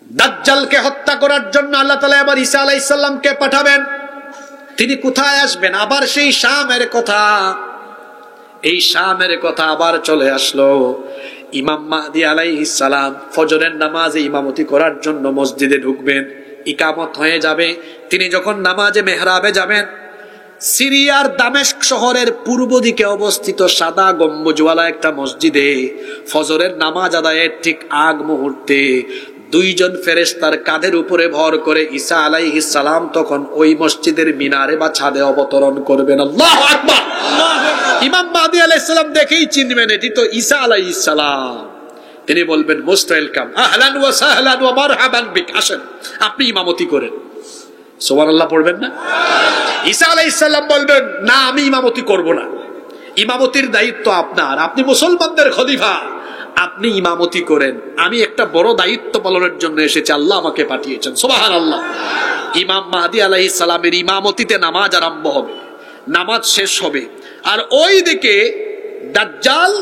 দাজ্জালকে হত্যা করার জন্য আল্লাহ তাআলা আবার ঈসা আলাইহিস সালামকে পাঠাবেন। তিনি কোথায় আসবেন? আবার সেই শামের কথা। এই শামের কথা আবার চলে আসলো। ইমাম মাহদী আলাইহিস সালাম ফজরের নামাজে ইমামতি করার জন্য মসজিদে ঢুকবেন, ইকামত হয়ে যাবে। তিনি যখন নামাজে মেহরাবে যাবেন, সিরিয়ার দামেস্ক শহরের পূর্ব দিকে অবস্থিত সাদা গম্বুজওয়ালা একটা মসজিদে ফজরের নামাজ আদায়ের ঠিক আগ মুহূর্তে দুইজন ফেরেশতার কাঁধের উপরে ভর করে ঈসা আলাইহিস সালাম তখন ওই মসজিদের মিনারে বা ছাদে অবতরণ করবেন। আল্লাহু আকবার। ইমাম মাহদী আলাইহিস সালাম দেখেই চিনবেন এটি তো ঈসা আলাইহিস সালাম। তিনি বলবেন, মোস্ট ওয়েলকাম, আহলান ওয়া সাহলান ওয়া মারহাবান বিক, আসেন আপনি ইমামতি করেন। সুবহানাল্লাহ পড়বেন না? ঈসা আলাইহিস সালাম বলবেন, না আমি ইমামতি করব না, ইমামতির দায়িত্ব আপনার, আপনি মুসলমানদের খলিফা, আপনি ইমামতি করেন, আমি একটা বড় দায়িত্ব পালনের জন্য এসেছি, আল্লাহ আমাকে পাঠিয়েছেন। সুবহানাল্লাহ। ইমাম মাহদী আলাইহিস সালামের ইমামতিতে নামাজ আরম্ভ হবে, নামাজ শেষ হবে, আর ওই দিকে দাজ্জাল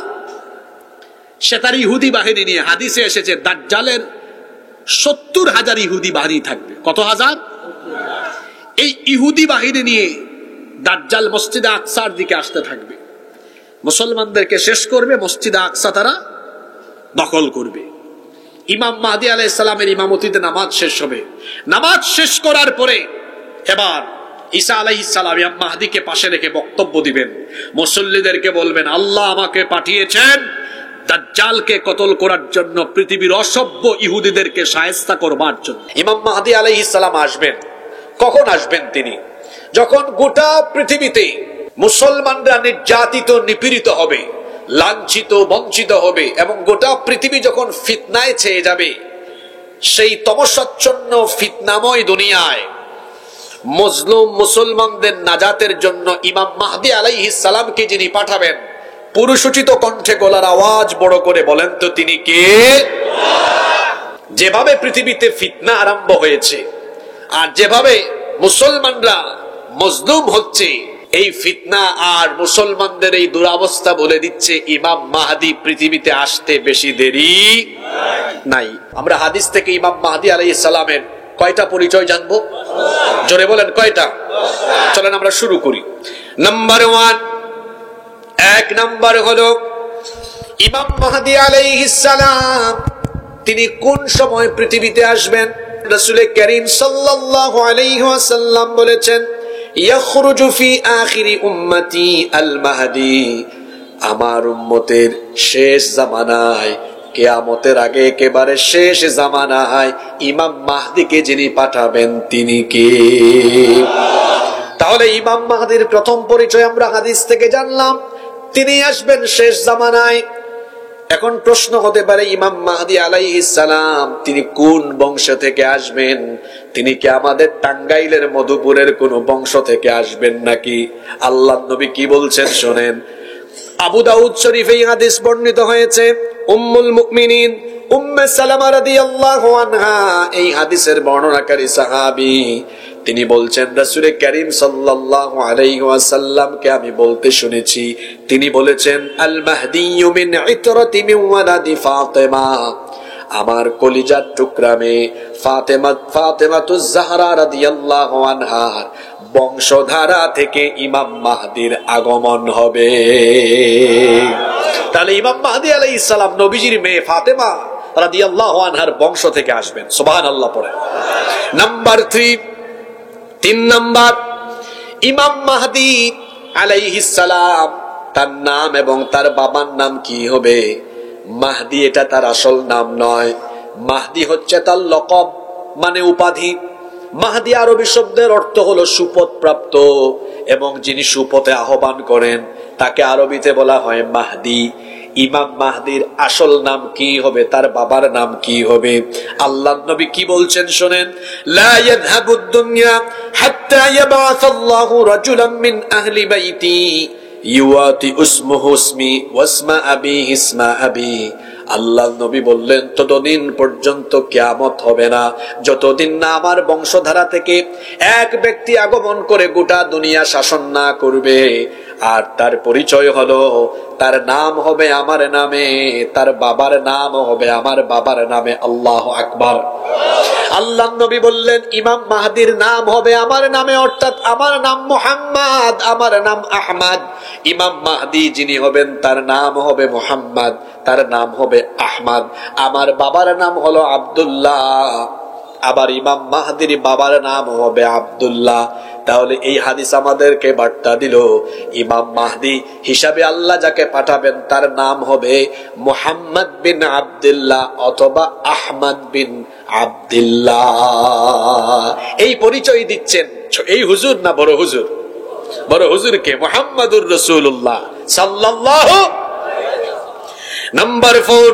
সে তার ইহুদি বাহিনী নিয়ে, হাদিসে এসেছে দাজ্জালের 70,000 ইহুদি বাহিনী থাকবে। কত হাজার? এই ইহুদি বাহিনী নিয়ে দাজ্জাল মসজিদে আকসার দিকে আসতে থাকবে, মুসলমানদেরকে শেষ করবে, মসজিদে আকসা তারা দখল করবে। ইমাম মাহদী আলাইহিস সালামের ইমামতিতে নামাজ শেষ হবে। নামাজ শেষ করার পরে এবার ঈসা আলাইহিস সালাম ইমাম মাহদীকে পাশে রেখে বক্তব্য দিবেন, মুসল্লিদেরকে বলবেন, আল্লাহ আমাকে পাঠিয়েছেন দাজ্জালকে কতল করার জন্য, পৃথিবীর অসভ্য ইহুদিদেরকে শায়েস্তা করবার জন্য। ইমাম মাহদী আলাইহিস সালাম আসবেন। কখন আসবেন তিনি? যখন গোটা পৃথিবীতে মুসলমানরা নির্যাতিত, নিপীড়িত হবে, লাঞ্ছিত, বঞ্চিত হবে, এবং গোটা পৃথিবী যখন ফিতনায় ছেয়ে যাবে, সেই তমসাচ্ছন্ন ফিতনাময় দুনিয়ায় মজলুম মুসলমানদের নাজাতের জন্য ইমাম মাহদী আলাইহিস সালামকে যিনি পাঠাবেন, পুরুষোচিত কণ্ঠে গলার আওয়াজ বড় করে বলেন তো তিনি কে? যেভাবে পৃথিবীতে ফিতনা আরম্ভ হয়েছে আর যেভাবে মুসলমানরা মজলুম হচ্ছে, এই ফিতনা আর মুসলমানদের এই দুরাবস্থা বলে দিচ্ছে ইমাম মাহদী পৃথিবীতে আসতে বেশি দেরি নাই। আমরা হাদিস থেকে ইমাম মাহদী আলাইহিস সালামের কয়টা পরিচয় জানবো? জোরে বলেন কয়টা? চলেন আমরা শুরু করি। নাম্বার 1, এক নাম্বার হলো ইমাম মাহদী আলাইহিস সালাম তিনি কোন সময় পৃথিবীতে আসবেন? রাসূল করিম সাল্লাল্লাহু আলাইহি ওয়াসাল্লাম বলেছেন, ইয়াখরুজু ফি আখিরি উম্মতি আল মাহদী, আমার উম্মতের শেষ জামানায়, কিয়ামতের আগে একেবারে শেষ জামানায় ইমাম মাহদীকে যিনি পাঠাবেন তিনি কে? তাহলে ইমাম মাহদীর প্রথম পরিচয় আমরা হাদিস থেকে জানলাম, তিনি আসবেন শেষ জামানায়। এখন প্রশ্ন হতে পারে, ইমাম মাহদী আলাইহিস সালাম তিনি কোন বংশ থেকে আসবেন? তিনি কি আমাদের টাঙ্গাইলের মধুপুরের কোন বংশ থেকে আসবেন নাকি? আল্লাহর নবী কি বলছেন শোনেন। আবু দাউদ শরীফে এই হাদিস বর্ণিত হয়েছে। উম্মুল মুমিনিন উম্মে সালামা রাদিয়াল্লাহু আনহা এই হাদিসের বর্ণনাকারী সাহাবী, তিনি বলছেন রাসূল করিম সাল্লাল্লাহু আলাইহি ওয়াসাল্লামকে আমি বলতে শুনেছি, তিনি বলেছেন, আল মাহদিয়্যু মিন ইতরাতি মিন ওয়ালাদি ফাতেমা, আমার কলিজার টুকরা মেয়ে ফাতেমাতুজ জাহরা রাদিয়াল্লাহু আনহার বংশধারা থেকে ইমাম মাহদীর আগমন হবে। তাহলে ইমাম মাহদী আলাইহিস সালাম নবীজির মেয়ে ফাতেমা রাদিয়াল্লাহু আনহার বংশ থেকে আসবেন। সুবহানাল্লাহ পড়ে। নাম্বার 3 নাম্বার, ইমাম মাহদী আলাইহিস সালাম তার নাম এবং তার বাবার নাম কি হবে? মাহদী এটা তার আসল নাম নয়, মাহদী হচ্ছে তার লকব, মানে উপাধি। মাহদী আরবি শব্দের অর্থ হলো সুপথ প্রাপ্ত, এবং যিনি সুপথে আহ্বান করেন তাকে আরবিতে বলা হয় মাহদী। ইমাম মাহদীর আসল নাম কি হবে? তার বাবার নাম কি হবে? আল্লাহর নবী কি বলছেন শোনেন, লা ইয়াযহাবুদ দুনিয়া হাত্তা ইয়াবআসাল্লাহু রাজুলাম মিন আহলি বাইতি ইউয়াতি ইসমুহু ইসমি ওয়া ইসমা আবিহি ইসমা আবি। আল্লাহর নবী বললেন, ততদিন পর্যন্ত কিয়ামত হবে না যতদিন না আমার বংশধারা থেকে এক ব্যক্তি আগমন করে গোটা দুনিয়া শাসন না করবে, আর তার পরিচয় হলো, তার নাম হবে আমার নামে, তার বাবার নাম হবে আমার বাবার নামে। আল্লাহু আকবার। আল্লাহ নবী বললেন ইমাম মাহদির নাম হবে আমার নামে, অর্থাৎ আমার নাম মুহাম্মদ, আমার নাম আহমদ। ইমাম মাহদি যিনি হবেন তার নাম হবে মুহাম্মদ, তার নাম হবে আহমদ। আমার বাবার নাম হলো আব্দুল্লাহ, আবার ইমাম মাহদির বাবার নাম হবে আব্দুল্লাহ। তাহলে এই হাদিস আমাদেরকে বার্তা দিল ইমাম মাহদি হিসাবে আল্লাহ যাকে পাঠাবেন তার নাম হবে মুহাম্মদ বিন আব্দুল্লাহ অথবা আহমদ বিন আব্দুল্লাহ। এই পরিচয় দিচ্ছেন এই হুজুর না বড় হুজুর? বড় হুজুরকে মুহাম্মাদুর রাসূলুল্লাহ সাল্লাল্লাহু। নাম্বার 4,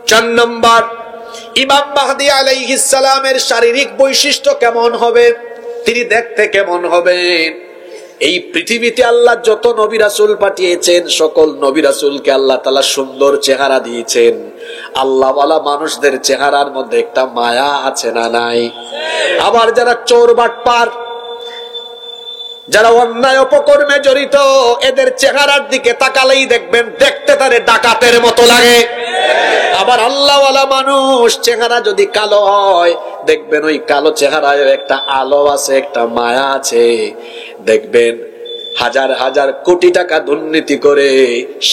4 নম্বর, ইমাম মাহদি আলাইহিস সালামের শারীরিক বৈশিষ্ট্য কেমন হবে, তিনি দেখতে কেমন হবেন? এই পৃথিবীতে আল্লাহ যত নবী রাসূল পাঠিয়েছেন সকল নবী রাসূলকে আল্লাহ তাআলা সুন্দর চেহারা দিয়েছেন। আল্লাহওয়ালা মানুষদের চেহারার মধ্যে একটা মায়া আছে না নাই? আবার যারা চোর বাটপার, যারা অন্যায় অপকর্মে জড়িত, এদের চেহারার দিকে তাকালেই দেখবেন দেখতে তারে ডাকাতের মতো লাগে। আবার আল্লাহওয়ালা মানুষ চেহারা যদি কালো হয় দেখবেন ওই কালো চেহারায় একটা আলো আছে, একটা মায়া আছে। দেখবেন হাজার হাজার কোটি টাকা দুর্নীতি করে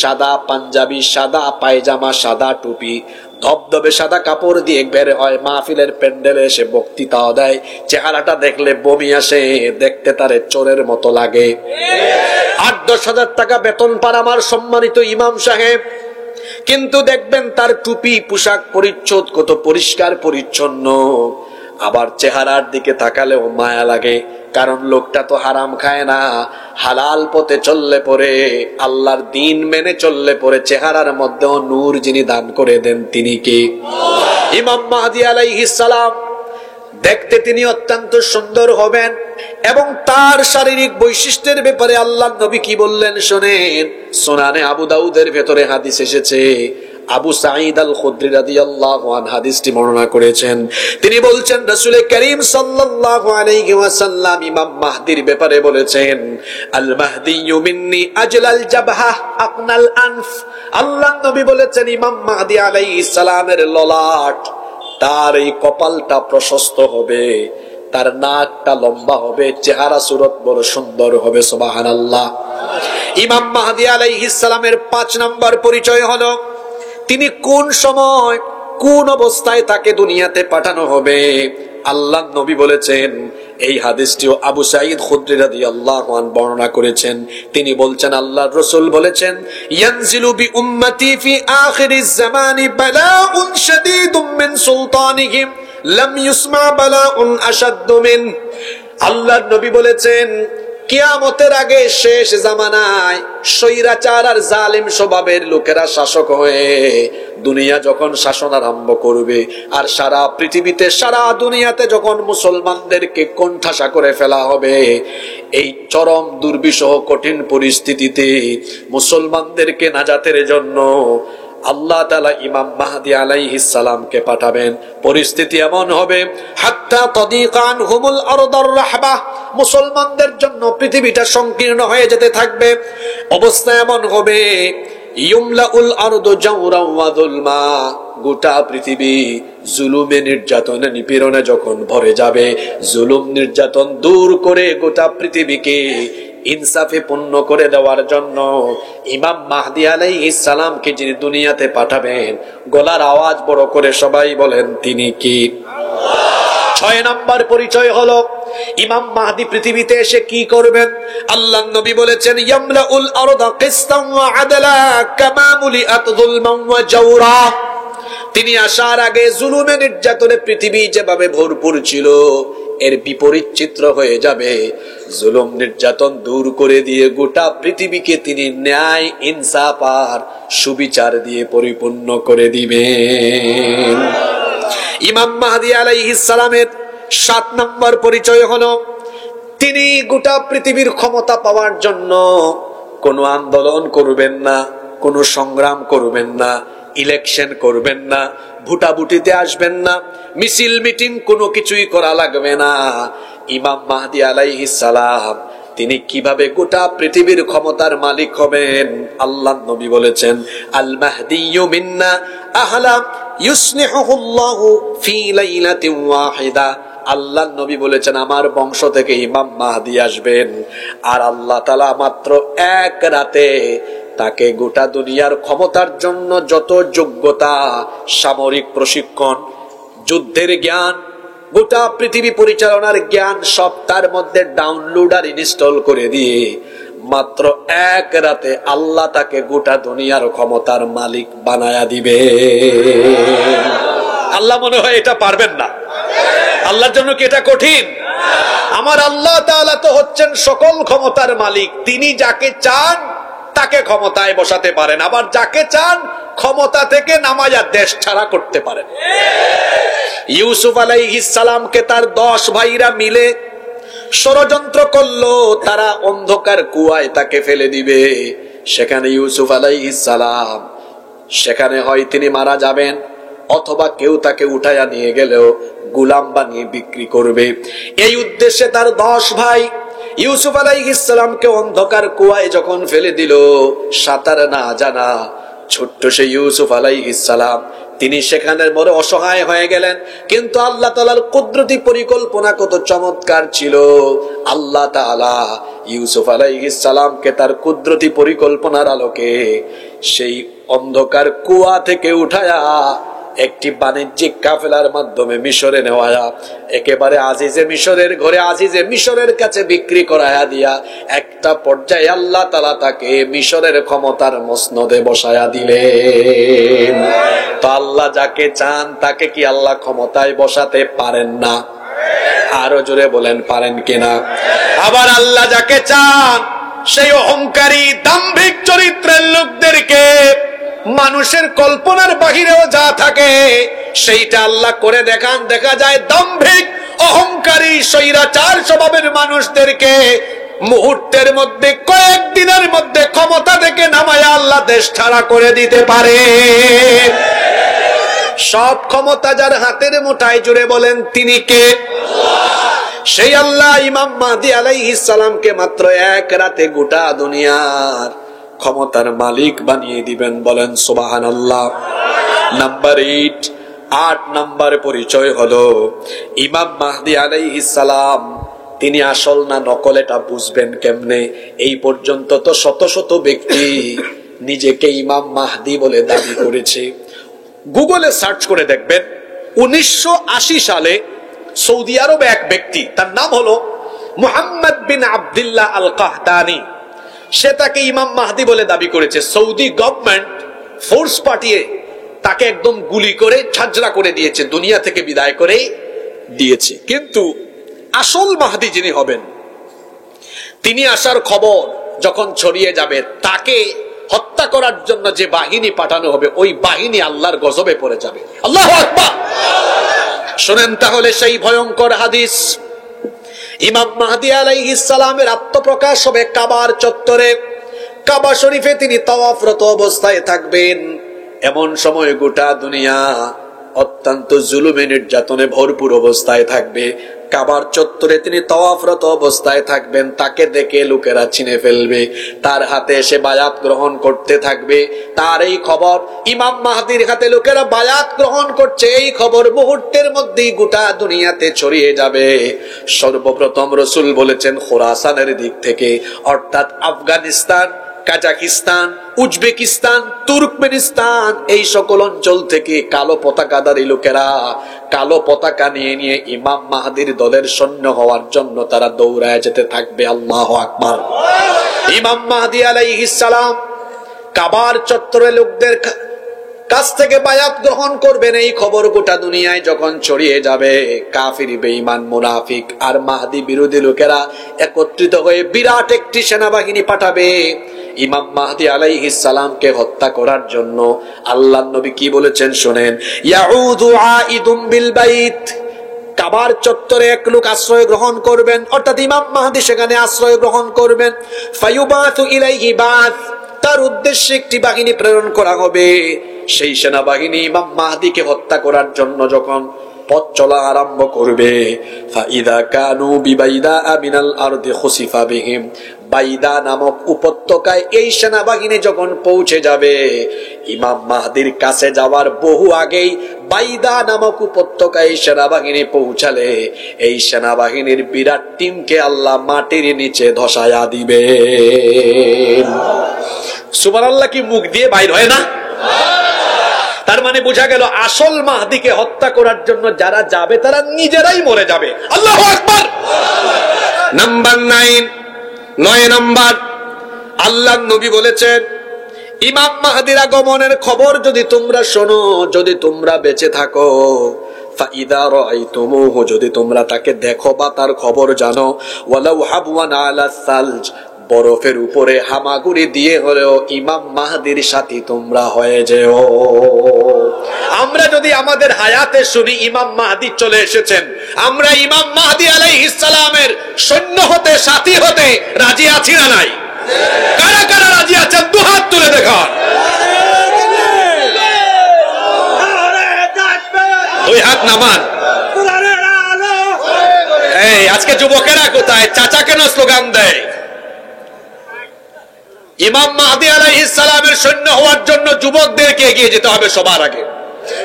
সাদা পাঞ্জাবি, সাদা পায়জামা, সাদা টুপি, ধবধবে সাদা কাপড় দিয়ে বের হয় মাহফিলের প্যান্ডেলে এসে বক্তৃতা দেয়, চেহারাটা দেখলে বমি আসে, দেখতে তারে চোরের মতো লাগে। 8-10 হাজার টাকা বেতন পার আমার সম্মানিত ইমাম সাহেব, কিন্তু দেখবেন তার টুপি, পোশাক পরিচ্ছদ কত পরিষ্কার পরিচ্ছন্ন। আবার চেহারার দিকে তাকালেও মায়া লাগে, কারণ লোকটা তো হারাম খায় না, হালাল পথে চললে পরে, আল্লাহর দিন মেনে চললে পরে চেহারার মধ্যেও নূর যিনি দান করে দেন তিনি কে? ইমাম মাহদি আলাইহিস সালাম। দেখতে তিনি অত্যন্ত সুন্দর হবেন এবং তার শারীরিক বৈশিষ্ট্যের ব্যাপারে আল্লাহর নবী কি বললেন শোনেন। সুনানে আবু দাউদের ভেতরে হাদিস এসেছে, আবু সাঈদ আল খুদরি রাদিয়াল্লাহু আনহু হাদিসটি বর্ণনা করেছেন। তিনি বলছেন রাসূল করিম সাল্লাল্লাহু আলাইহি ওয়াসাল্লাম ইমাম মাহদির ব্যাপারে বলেছেন, আল মাহদিয়্যু মিন্নি আজলাল জাবহা আকনাল আনফ। আল্লাহর নবী বলেছেন ইমাম মাহদি আলাইহিস সালামের ললাট, তার এই কপালটা প্রশস্ত হবে, তার নাকটা লম্বা হবে, চেহারা সুরত বড় সুন্দর হবে। সুবহানাল্লাহ। ইমাম মাহদি আলাইহিস সালামের 5 নম্বর পরিচয় হলো তিনি কোন সময় কোন অবস্থায় তাকে দুনিয়াতে পাঠানো হবে। আল্লাহর নবী বলেছেন, এই হাদিসটিও আবু সাঈদ খুদরি রাদিয়াল্লাহু আনহু বর্ণনা করেছেন। তিনি বলছেন আল্লাহর রাসূল বলেছেন, ইয়ানজিলু বি উম্মতি ফি আখিরিজ জামানি বালাউন শাদীদুম মিন সুলতানিহিম লাম ইউসমা বালাউন আশাদ্দু মিন। আল্লাহর নবী বলেছেন কিয়ামতের আগে শেষ জামানায় স্বৈরাচার আর জালিম স্বভাবের লোকেরা শাসক হয়ে দুনিয়া যখন শাসন আরম্ভ করবে, আর সারা পৃথিবীতে সারা দুনিয়াতে যখন মুসলমানদেরকে কোণঠাসা করে ফেলা হবে, এই চরম দুর্বিষহ কঠিন পরিস্থিতিতে মুসলমানদেরকে নাজাতের জন্য আল্লাহ তাআলা ইমাম মাহদি আলাইহিস সালামকে পাঠাবেন। পরিস্থিতি এমন হবে হাত্তা তাদিকান হুমুল আরদার রাহবা, মুসলমানদের জন্য পৃথিবীটা সংকীর্ণ হয়ে যেতে থাকবে। অবস্থা এমন হবে ইউমলাউল আরদু জাওরান ওয়া যুলমা, গোটা পৃথিবী জুলুমে নির্যাতনে নিপীড়নে যখন ভরে যাবে, জুলুম নির্যাতন দূর করে গোটা পৃথিবীকে ইনসাফে পূর্ণ করে দেওয়ার জন্য ইমাম মাহদি আলাইহিস সালামকে যিনি দুনিয়াতে পাঠাবেন, গলার আওয়াজ বড় করে সবাই বলেন তিনি কি? 6 নম্বর পরিচয় হলো ইমাম মাহদি পৃথিবীতে এসে কি করবেন। আল্লাহর নবী বলেছেন, ইয়ামলাউল আরদা কিসতান ওয়া আদলা কামা মুলিআত যুলমান ওয়া জাওরা। তিনি আসার আগে জুলুমে নির্যাতনে পৃথিবী যেভাবে ভরপুর ছিল, এর বিপরীত চিত্র হয়ে যাবে। জুলুম নির্যাতন দূর করে দিয়ে গোটা পৃথিবীকে তিনি ন্যায়, ইনসাফ আর সুবিচার দিয়ে পরিপূর্ণ করে দিবেন। ইমাম মাহদি আলাইহিস সালামের 7 নম্বর পরিচয় হলো তিনি গোটা পৃথিবীর ক্ষমতা পাওয়ার জন্য কোনো আন্দোলন করবেন না, কোনো সংগ্রাম করবেন না, ইলেকশন করবেন না, ভোটাভুটিতে আসবেন না, মিছিল মিটিং কোনো কিছুই করা লাগবে না। ইমাম মাহদি আলাইহিস সালাম তিনি কিভাবে গোটা পৃথিবীর ক্ষমতার মালিক হবেন, আল্লাহর নবী বলেছেন, আল মাহদিয়্যু মিন্না আহলা ইউসলিহুল্লাহু ফি লাইলাতিন ওয়াহিদা, আল্লাহর নবী বলেছেন আমার বংশ থেকে ইমাম মাহদী আসবেন, আর আল্লাহ তাআলা মাত্র এক রাতে তাকে গোটা দুনিয়ার ক্ষমতার জন্য যত যোগ্যতা, সামরিক প্রশিক্ষণ, যুদ্ধের জ্ঞান, গোটা পৃথিবী পরিচালনার জ্ঞান সব তার মধ্যে ডাউনলোড আর ইনস্টল করে দিয়ে মাত্র এক রাতে আল্লাহ তাকে গোটা দুনিয়ার ক্ষমতার মালিক বানায়া দিবে। আল্লাহ মনে হয় এটা পারবেন না? আল্লাহর জন্য কি এটা কঠিন? আমার আল্লাহ তাআলা তো হচ্ছেন সকল ক্ষমতার মালিক। তিনি যাকে চান তাকে ক্ষমতায় বসাতে পারেন, আবার যাকে চান ক্ষমতা থেকে নামায়া দেশ ছাড়া করতে পারেন। ইউসুফ আলাইহিস সালামকে তার 10 ভাইরা মিলে ষড়যন্ত্র করলো, তারা অন্ধকার কুয়ায় তাকে ফেলে দিবে। সেখানে ইউসুফ আলাইহিস সালাম, সেখানে হয় তিনি মারা যাবেন, অথবা কেউ তাকে উঠায়া নিয়ে গেলেও গোলাম বানিয়ে বিক্রি করবে। এই উদ্দেশ্যে তার 10 ভাই ইউসুফ আলাইহিস সালামকে অন্ধকার কুয়ায় যখন ফেলে দিল, সাঁতার না জানা ছোট্ট সেই ইউসুফ আলাইহিস সালাম তিনি সেখানে বড় অসহায় হয়ে গেলেন। কিন্তু আল্লাহ তাআলার কুদরতি পরিকল্পনা কত চমৎকার ছিল। আল্লাহ তাআলা ইউসুফ আলাইহিস সালামকে তার কুদরতি পরিকল্পনার আলোকে সেই অন্ধকার কুয়া থেকে উঠায়া একটি বাণিজ্যিক কাফেলার মাধ্যমে মিশরে নেওয়া, একেবারে আজিজে মিশরের ঘরে আজিজে মিশরের কাছে বিক্রি করায়া দিয়া একটা পর্যায়ে আল্লাহ তাআলা তাকে মিশরের ক্ষমতার মসনদে বসায়া দিলেন। তো আল্লাহ যাকে চান তাকে কি আল্লাহ ক্ষমতায় বসাতে পারেন না? আরো জোরে বলেন পারেন কিনা? আবার আল্লাহ যাকে চান সেই অহংকারী দাম্ভিক চরিত্রের লোকদেরকে মানুষের কল্পনার বাহিরেও যা থাকে সেইটা আল্লাহ করে দেখান। দেখা যায় দাম্ভিক অহংকারী স্বৈরাচার স্বভাবের মানুষদেরকে মুহূর্তের মধ্যে, কয়েকদিনের মধ্যে ক্ষমতা থেকে নামায়া আল্লাহ দেশ ছাড়া করে দিতে পারে। সব ক্ষমতা যার হাতের মুঠায়, জুড়ে বলেন তিনি কে? সেই আল্লাহ ইমাম মাহদী আলাইহিস সালামকে মাত্র এক রাতে গোটা দুনিয়ার ক্ষমতার মালিক বানিয়ে দিবেন। বলেন সুবহানাল্লাহ। নাম্বার 8 নাম্বার পরিচয় হলো ইমাম মাহদী আলাইহিস সালাম তিনি আসল না নকল এটা বুঝবেন কেমনে? এই পর্যন্ত তো শত শত ব্যক্তি নিজেকে ইমাম মাহদী বলে দাবি করেছে। গুগলে সার্চ করে দেখবেন 1980 সালে সৌদি আরবে এক ব্যক্তি, তার নাম হলো মুহাম্মদ বিন আব্দুল্লাহ আল কাহতানি, সে তাকে ইমাম মাহদী বলে দাবি করেছে। সৌদি গভর্নমেন্ট ফোর্স পাঠিয়ে তাকে একদম গুলি করে ছাজরা করে দিয়েছে, দুনিয়া থেকে বিদায় করে দিয়েছে। কিন্তু আসল মাহদী যিনি হবেন, তিনি আসার খবর যখন ছড়িয়ে যাবে, তাকে হত্যা করার জন্য যে বাহিনী পাঠানো হবে, ওই বাহিনী আল্লাহর গজবে পড়ে যাবে। আল্লাহু আকবার। শুনেন তাহলে সেই ভয়ঙ্কর হাদিস। ইমাম মাহদী আলাইহিস সালামের আত্মপ্রকাশ হবে কাবার চত্বরে। কাবা শরীফে তিনি তাওয়াফরত অবস্থায় থাকবেন। এমন সময় গোটা দুনিয়া অত্যন্ত জুলুমে নির্যাতনে ভরপুর অবস্থায় থাকবে। কাবার চত্বরে তিনি তাওয়াফরত অবস্থায় থাকবেন। তাকে দেখে লোকেরা চিনে ফেলবে, তার হাতে এসে বায়াত গ্রহণ করতে থাকবে। তার এই খবর ইমাম মাহদীর হাতে লোকেরা বায়াত গ্রহণ করছে, এই খবর মুহূর্তের মধ্যেই গোটা দুনিয়াতে ছড়িয়ে যাবে। সর্বপ্রথম রাসূল বলেছেন খোরাসানের দিক থেকে, অর্থাৎ আফগানিস্তান, কাজাকিস্তান, উজবেকিস্তান, তুর্কমেনিস্তান, এই সকল অঞ্চল থেকে কালো পতাকাধারী লোকেরা কালো পতাকা নিয়ে নিয়ে ইমাম মাহদীর দলের সৈন্য হওয়ার জন্য তারা দৌড়ায় যেতে থাকবে। আল্লাহু আকবার। ইমাম মাহদী আলাইহিস সালাম কাবার চত্বরে লোকদের কাছ থেকে বায়াত গ্রহণ করবেন। এই খবর গোটা দুনিয়ায় যখন ছড়িয়ে যাবে, কাফির, বেঈমান, মুনাফিক আর মাহদী বিরোধী লোকেরা একত্রিত হয়ে বিরাট একটি সেনাবাহিনী পাঠাবে ইমাম মাহদী আলাইহিস সালামকে হত্যা করার জন্য। আল্লাহর নবী কি বলেছেন শুনেন, ইয়াউদু আইদুম বিল বাইত, কাবার চত্বরে এক লোক আশ্রয় গ্রহণ করবেন, অর্থাৎ ইমাম মাহদী সেখানে আশ্রয় গ্রহণ করবেন। ফায়ুবাতু ইলাইহি বাত, তার উদ্দেশ্যে একটি বাহিনী প্রেরণ করা হবে। সেই সেনাবাহিনী ইমাম মাহদীকে হত্যা করার জন্য যখন পথ চলা আরম্ভ করবে, ফাইদা কানু বিবাইদা মিনাল আরদি খুসিফা বিহিম, বাইদা নামক উপত্যকায় এই সেনাবাহিনী যখন পৌঁছে যাবে, ইমাম মাহদির কাছে যাওয়ার বহু আগেই বাইদা নামক উপত্যকায় সেনাবাহিনী পৌঁছালে এই সেনাবাহিনীর বিরাট টিমকে আল্লাহ মাটির নিচে ধসায়া দিবে। সুবহানাল্লাহ, কি মুখ দিয়ে বাইর হয় না? তার মানে বোঝা গেল আসল মাহদিকে হত্যা করার জন্য যারা যাবে তারা নিজেরাই মরে যাবে। আল্লাহু আকবার। নাম্বার 9 নম্বর, আল্লাহর নবী বলেছেন ইমাম মাহদির আগমনের খবর যদি তোমরা শোনো, যদি তোমরা বেঁচে থাকো, ফাইদা রাআইতুমুহু, যদি তোমরা তাকে দেখো বা তার খবর জানো, ওয়ালাউ হাবওয়ান আলা সালজ, বরফের উপরে হামাগুড়ি দিয়ে হলেও ইমাম মাহদির সাথী তোমরা হয়ে যেও। আমরা যদি আমাদের হায়াতে শুনি ইমাম মাহদি চলে এসেছেন, আমরা ইমাম মাহদি আলাইহিস সালামের সৈন্য হতে, সাথী হতে রাজি আছি না নাই? কারা কারা রাজি আছেন দুহাত তুলে দেখান। দুই হাত নামান। এই আজকে যুবকেরা কোথায়? চাচা কেন স্লোগান দেয়? ইমাম মাহদি আলাইহিস সালামের সৈন্য হওয়ার জন্য যুবকদেরকে এগিয়ে যেতে হবে সবার আগে।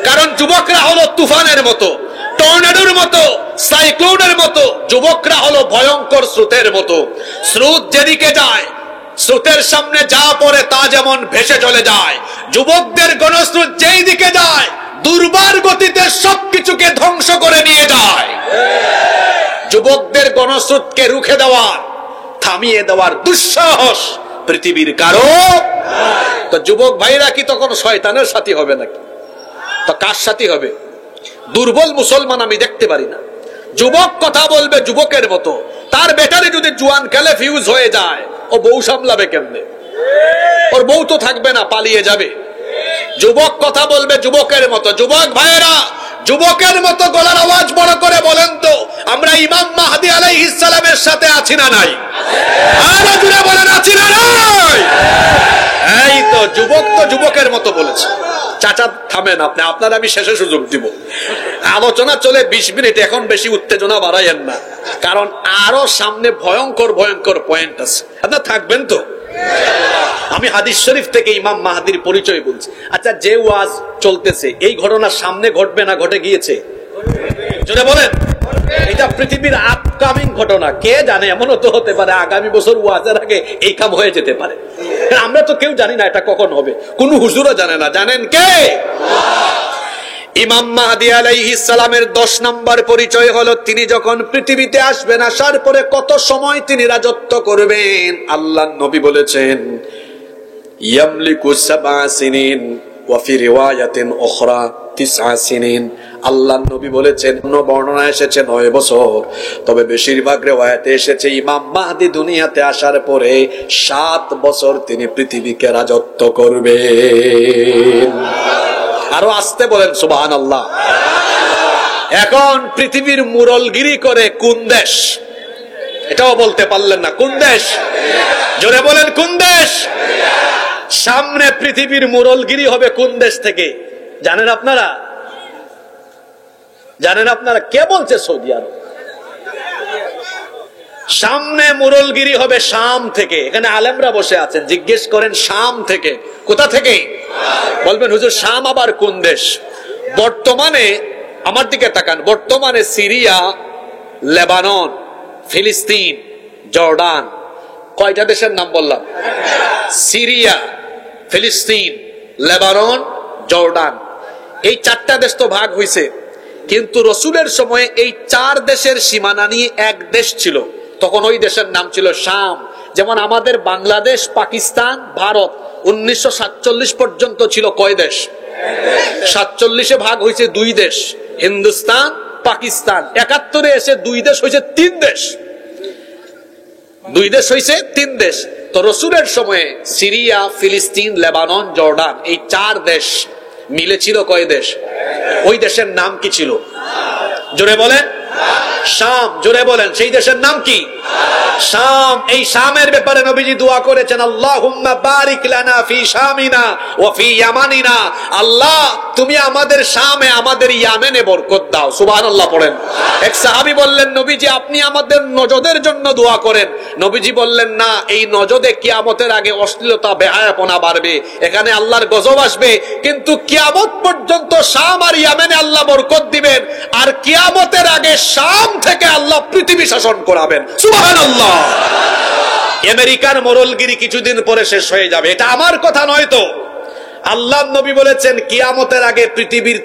কারণ যুবকরা হলো তুফানের মতো, টর্নেডোর মতো, সাইক্লোনের মতো। যুবকরা হলো ভয়ঙ্কর স্রোতের মতো। স্রোত যেদিকে যায়, স্রোতের সামনে যা পড়ে তা যেমন ভেসে চলে যায়। যুবকদের গণস্রোত যেই দিকে যায় দুর্বার গতিতে সবকিছুকে ধ্বংস করে নিয়ে যায়। যুবকদের গণস্রোতকে রুখে দেওয়ার, থামিয়ে দেওয়ার দুঃসাহস পৃথিবীর কারো। তো যুবক ভাইরা কি তখন শয়তানের সাথী হবে নাকি? তো কার সাথী হবে? দুর্বল মুসলমান আমি দেখতে পারি না। যুবক কথা বলবে যুবকের মতো, তার ব্যাটারি যদি জুয়ান খেলে ফিউজ হয়ে যায়, ও বউ সামলাবে কেমনে? ওর বউ তো থাকবে না, পালিয়ে যাবে। যুবক কথা বলবে যুবকের মতো। যুবক ভাইয়েরা, যুবকের মতো গলার আওয়াজ বড় করে বলেন তো, আমরা ইমাম মাহদি আলাইহিস সালামের সাথে আছি না নাই? আরো জোরে বলেন, আছি না নাই? এই তো যুবক তো যুবকের মতো বলেছে। চাচা থামেন আপনি, আপনার আমি শেষে সুযোগ দিব। আলোচনা চলে 20 মিনিট, এখন বেশি উত্তেজনা বাড়াইয়েন না, কারণ আরো সামনে ভয়ঙ্কর ভয়ঙ্কর পয়েন্ট আছে। আপনার থাকবেন তো? আমি হাদিস শরীফ থেকে ইমাম মাহদির পরিচয় বলছি। আচ্ছা, যে ওয়াজ চলতেছে এই ঘটনা সামনে ঘটবে না ঘটে গিয়েছে? জোরে বলেন। এটা পৃথিবীর আপকামিং ঘটনা, কে জানে, এমনও তো হতে পারে আগামী বছর ওয়াজের আগে এই কাম হয়ে যেতে পারে। আমরা তো কেউ জানি না এটা কখন হবে, কোন হুজুরও জানে না। জানেন কে? ইমাম মাহদি আলাইহিস সালামের 10 নম্বর পরিচয় হলো তিনি যখন পৃথিবীতে আসবেন, আসার পরে কত সময় তিনি রাজত্ব করবেন। আল্লাহর নবী বলেছেন ইয়ামলিকু 7 সিনিন ওয়া ফি রিওয়ায়াতিন উখরা 9 সিনিন। আল্লাহর নবী বলেছেন, অন্য বর্ণনা এসেছে 9 বছর, তবে বেশিরভাগ রিওয়ায়াতে এসেছে ইমাম মাহদি দুনিয়াতে আসার পরে 7 বছর তিনি পৃথিবীকে রাজত্ব করবেন। আরো আসতে বলেন সুবহানাল্লাহ। এখন পৃথিবীর মুরলগিরি করে কোন দেশ? এটাও বলতে পারলেন না। কোন দেশ? জোরে বলেন, কোন দেশ? সামনে পৃথিবীর মুরলগিরি হবে কোন দেশ থেকে জানেন আপনারা? জানেন আপনারা? কে বলছে? সৌদি আরব। সামনে মুরলগিরি হবে শাম থেকে। এখানে আলেমরা বসে আছেন, জিজ্ঞেস করেন শাম থেকে। কোথা থেকে? বলবেন হুজুর শাম আবার কোন দেশ? বর্তমানে আমার দিকে তাকান, বর্তমানে সিরিয়া, লেবানন, ফিলিস্তিন, জর্ডান, কয়টা দেশের নাম বললাম? সিরিয়া, ফিলিস্তিন, লেবানন, জর্ডান, এই 4টা দেশ তো ভাগ হয়েছে। কিন্তু রসুলের সময়ে এই 4 দেশের সীমানা নিয়ে এক দেশ ছিল, তখন ওই দেশের নাম ছিল শাম। যেমন আমাদের বাংলাদেশ, পাকিস্তান, ভারত 1947 পর্যন্ত ছিল কয় দেশ? 47-এ ভাগ হয়েছে 2 দেশ, হিন্দুস্তান, পাকিস্তান। 71-এ এসে 2 দেশ হয়েছে 3 দেশ। 2 দেশ হয়েছে 3 দেশ। তো রসুলের সময়ে সিরিয়া, ফিলিস্তিন, লেবানন, জর্ডান, এই 4 দেশ মিলে ছিল কয় দেশ? ওই দেশের নাম কি ছিল? জোরে বলেন। শাম। জোরে বলেন, সেই দেশের নাম কি? শাম। এই শামের ব্যাপারে নবীজি দোয়া করেছেন, আল্লাহুম্মা বারিক লানা ফি শামিনা ওয়া ফি ইয়ামানিনা। আল্লাহ তুমি আমাদের শামে, আমাদের ইয়ামেনে বরকত দাও। সুবহানাল্লাহ পড়েন। এক সাহাবী বললেন, নবীজি আপনি আমাদের নজদের জন্য দোয়া করেন। নবীজি বললেন, না, এই নজদে কিয়ামতের আগে অশ্লীলতা বেহায়াপনা বাড়বে, এখানে আল্লাহর গজব আসবে, কিন্তু কিয়ামত পর্যন্ত শাম আর ইয়ামেনে আল্লাহ বরকত দিবেন, আর কিয়ামতের আগে শাম থেকে আল্লাহ পৃথিবী শাসন করাবেন। সুবহানাল্লাহ। আমেরিকার মোরলগিরি কিছুদিন পরে শেষ হয়ে যাবে, এটা আমার কথা নয় তো, আল্লাহর নবী বলেছেন কিয়ামতের আগে পৃথিবীর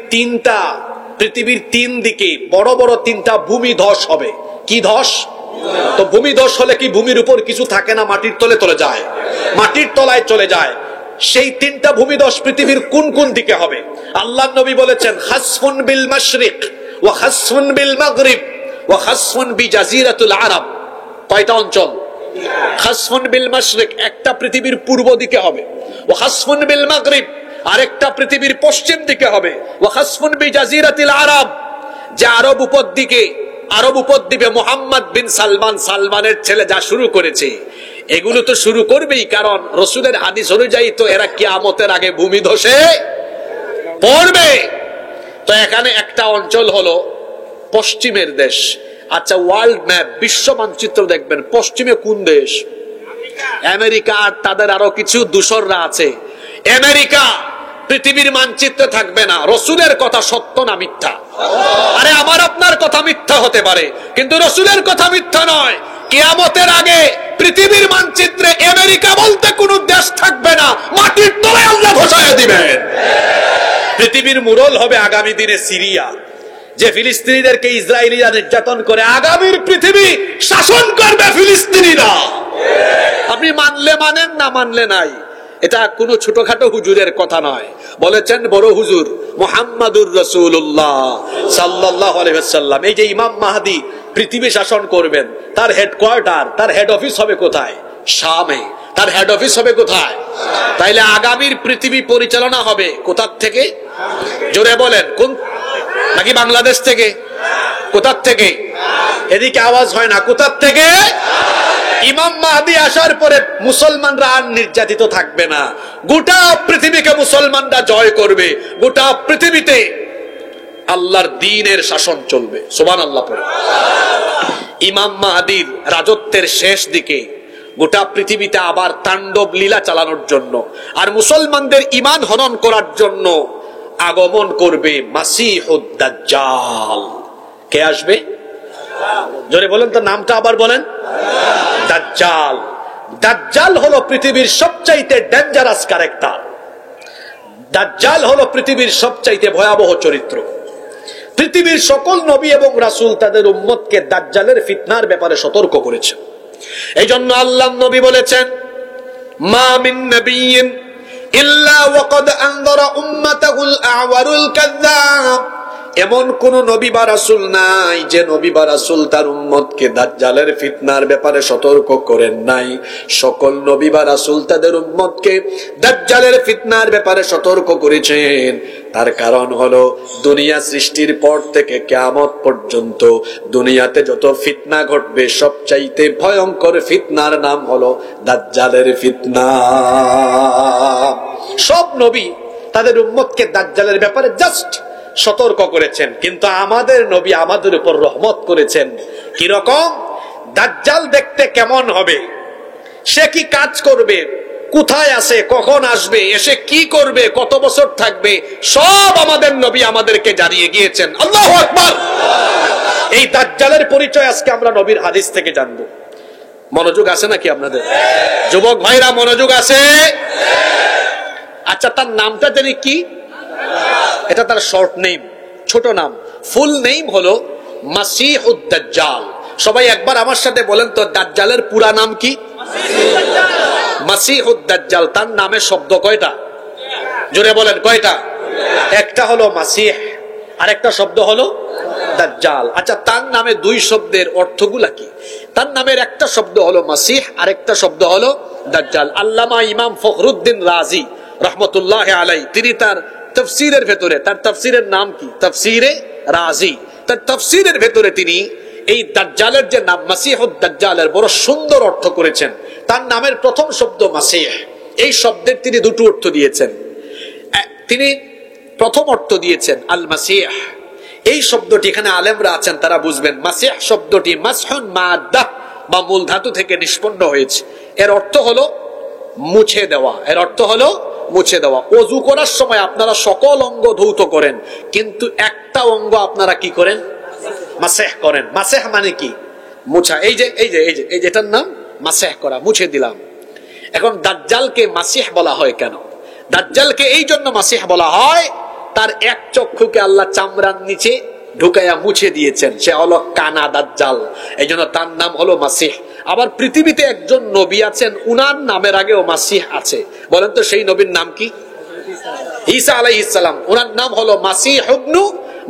তিন দিকে বড় বড় তিনটা ভূমি ধস হবে। কি ধস? তো ভূমি ধস হলে কি ভূমির উপর কিছু থাকে না, মাটির তলে চলে যায়, মাটির তলায় চলে যায়। সেই তিনটা ভূমি ধস পৃথিবীর কোন কোন দিকে হবে? আল্লাহর নবী বলেছেন, খাসফুন বিল মাশরিক ওয়া খাসফুন বিল মাগরিব ওয়া খাসফুন বিজাজিরাতুল আরব। কয়টা অঞ্চল? খাসফুন বিল মাশরিক, একটা পৃথিবীর পূর্ব দিকে হবে, ওয়া খাসফুন বিল মাগরিব, আরেকটা পৃথিবীর পশ্চিম দিকে হবে, ওয়া খাসফুন বিজাজিরাতিল আরব, যে আরব উপদ্বীপে মুহাম্মদ বিন সালমানের ছেলে যা শুরু করেছে, এগুলো তো শুরু করবেই, কারণ রাসূলের হাদিস অনুযায়ী তো এরা কিয়ামতের আগে ভূমি ধসে পড়বে। তো এখানে একটা অঞ্চল হলো পশ্চিমের দেশ। আচ্ছা, ওয়ার্ল্ড ম্যাপ, বিশ্ব মানচিত্র দেখবেন, পশ্চিমে কোন দেশ? আমেরিকা, আর তাদের আরো কিছু দূষররা আছে। আমেরিকা পৃথিবীর মানচিত্রে থাকবে না। রাসূলের কথা সত্য না মিথ্যা? আরে আমার আপনার কথা মিথ্যা হতে পারে, কিন্তু রাসূলের কথা মিথ্যা নয়। কিয়ামতের আগে পৃথিবীর মানচিত্রে আমেরিকা বলতে কোনো দেশ থাকবে না, মাটির তলায় আল্লাহ ধসায় দিবেন। পৃথিবীর মুরল হবে আগামী দিনে সিরিয়া, যে ফিলিস্তিনিদেরকে ইসরায়েলিরা নির্যাতন করে, আগামীর পৃথিবী শাসন করবে ফিলিস্তিনিরা। আপনি মানলে মানেন, না মানলে নাই। এটা কোনো ছোটখাটো হুজুরের কথা নয়, বলেছেন বড় হুজুর মুহাম্মাদুর রাসূলুল্লাহ সাল্লাল্লাহু আলাইহি ওয়াসাল্লাম। এই যে ইমাম মাহদি পৃথিবী শাসন করবেন, তার হেডকোয়ার্টার, তার হেড অফিস হবে কোথায়? শামে। তার হেড অফিস হবে কোথায়? তাইলে আগামীর পৃথিবী পরিচালনা হবে কোথার থেকে? জোরে বলেন, কোন? নাকি বাংলাদেশ থেকে? কোথার থেকে? এদিকে আওয়াজ হয় না, কোথার থেকে? ইমাম মাহদি আসার পরে মুসলমানরা আর নির্যাতিত থাকবে না, গোটা পৃথিবীকে মুসলমানরা জয় করবে, গোটা পৃথিবীতে আল্লাহর দ্বীনের শাসন চলবে। সুবহানাল্লাহ পড়ে। ইমাম মাহদির রাজত্বের শেষ দিকে গোটা পৃথিবীতে আবার তাণ্ডব লীলা চালানোর জন্য আর মুসলমানদের ঈমান হনন করার জন্য আগমন করবে মাসিহুদ দাজ্জাল। কে আসবে? জোরে বলেন তো, নামটা আবার বলেন। দাজ্জাল। দাজ্জাল হলো পৃথিবীর সবচাইতে ডেঞ্জারাস ক্যারেক্টার। দাজ্জাল হলো পৃথিবীর সবচাইতে ভয়াবহ চরিত্র। পৃথিবীর সকল নবী এবং রাসূল তাদের উম্মতকে দাজ্জালের ফিতনার ব্যাপারে সতর্ক করেছেন। এই জন্য আল্লাহর নবী বলেছেন, মা মিন নাবিয়্যিন ইল্লা ওয়াকাদ আনযারা উম্মাতাহুল আ'ওয়ারুল কাযযাব। এমন কোন নবী বা রাসূল নাই যে নবী বা রাসূল তার উম্মতকে দাজ্জালের ফিতনার ব্যাপারে সতর্ক করেন নাই। সকল নবী বা রাসূল তাদের উম্মতকে দাজ্জালের ফিতনার ব্যাপারে সতর্ক করেছেন। তার কারণ হলো দুনিয়া সৃষ্টির পর থেকে কিয়ামত পর্যন্ত দুনিয়াতে যত ফিতনা ঘটবে সবচাইতে ভয়ঙ্কর ফিতনার নাম হলো দাজ্জালের ফিতনা। সব নবী তাদের উম্মতকে দাজ্জালের ব্যাপারে জাস্ট সতর্ক করেছেন, কিন্তু আমাদের নবী আমাদের উপর রহমত করেছেন। কি রকম? দাজ্জাল দেখতে কেমন হবে, সে কি কাজ করবে, কোথায় আছে, কখন আসবে, এসে কি করবে, কত বছর থাকবে, সব আমাদের নবী আমাদেরকে জানিয়ে গিয়েছেন। আল্লাহু আকবার। এই দাজ্জালের পরিচয় আজকে আমরা নবীর হাদিস থেকে জানবো। মনোযোগ আছে নাকি আপনাদের? যুবক ভাইরা মনোযোগ আছে? আচ্ছা, তার নামটা জানি কি? এটা তার শর্ট নেম, ছোট নাম। ফুল নেম হলো মাসিহুদ দাজ্জাল। সবাই একবার আমার সাথে বলেন তো, দাজ্জালের পুরা নাম কি? মাসিহুদ দাজ্জাল। তার নামে শব্দ কয়টা? জোরে বলেন, কয়টা? একটা হলো মাসিহ, আর একটা শব্দ হলো দাজ্জাল। আচ্ছা, তার নামে দুই শব্দের অর্থগুলা কি? তার নামের একটা শব্দ হলো মাসিহ, আর একটা শব্দ হলো দাজ্জাল। আল্লামা ইমাম ফখরুদ্দিন রাজি রহমতুল্লাহ আলাইহি তিনি তার তাফসীরের ভেতরে, তার তাফসীরের নাম কি? তাফসীরে রাজি। তার তাফসীরের ভেতরে তিনি এই দাজ্জালের যে নাম মাসিহুদ দাজ্জালের বড় সুন্দর অর্থ করেছেন। তার নামের প্রথম শব্দ মাসিহ, এই শব্দের তিনি দুটো অর্থ দিয়েছেন। তিনি প্রথম অর্থ দিয়েছেন আল মাসিহ, এই শব্দটি এখানে আলেমরা আছেন তারা বুঝবেন, মাসিহ শব্দটি মাসহুন মাদ্দা বা মূল ধাতু থেকে নিষ্পন্ন হয়েছে। এর অর্থ হলো মুছে দেওয়া, এর অর্থ হলো মুছে দেওয়া। ওযু করার সময় আপনারা সকল অঙ্গ ধৌত করেন, কিন্তু একটা অঙ্গ আপনারা কি করেন? মাসিহ করেন। মাসিহ মানে কি? মুছা। এই যে এটার নাম মাসিহ করা, মুছে দিলাম। এখন দাজ্জালকে মাসিহ বলা হয় কেন? দাজ্জালকে এই জন্য মাসিহ বলা হয়, তার এক চক্ষুকে আল্লাহ চামড়ার নিচে ঢুকাইয়া মুছে দিয়েছেন, সে হলো কানা দাজ্জাল, এই জন্য তার নাম হলো মাসিহ। আবার পৃথিবীতে একজন নবী আছেন, উনার নামের আগেও মাসিহ আছে। বলেন তো সেই নবীর নাম কি? ঈসা আলাইহিস সালাম। ওনার নাম হলো মাসিহ ইবনু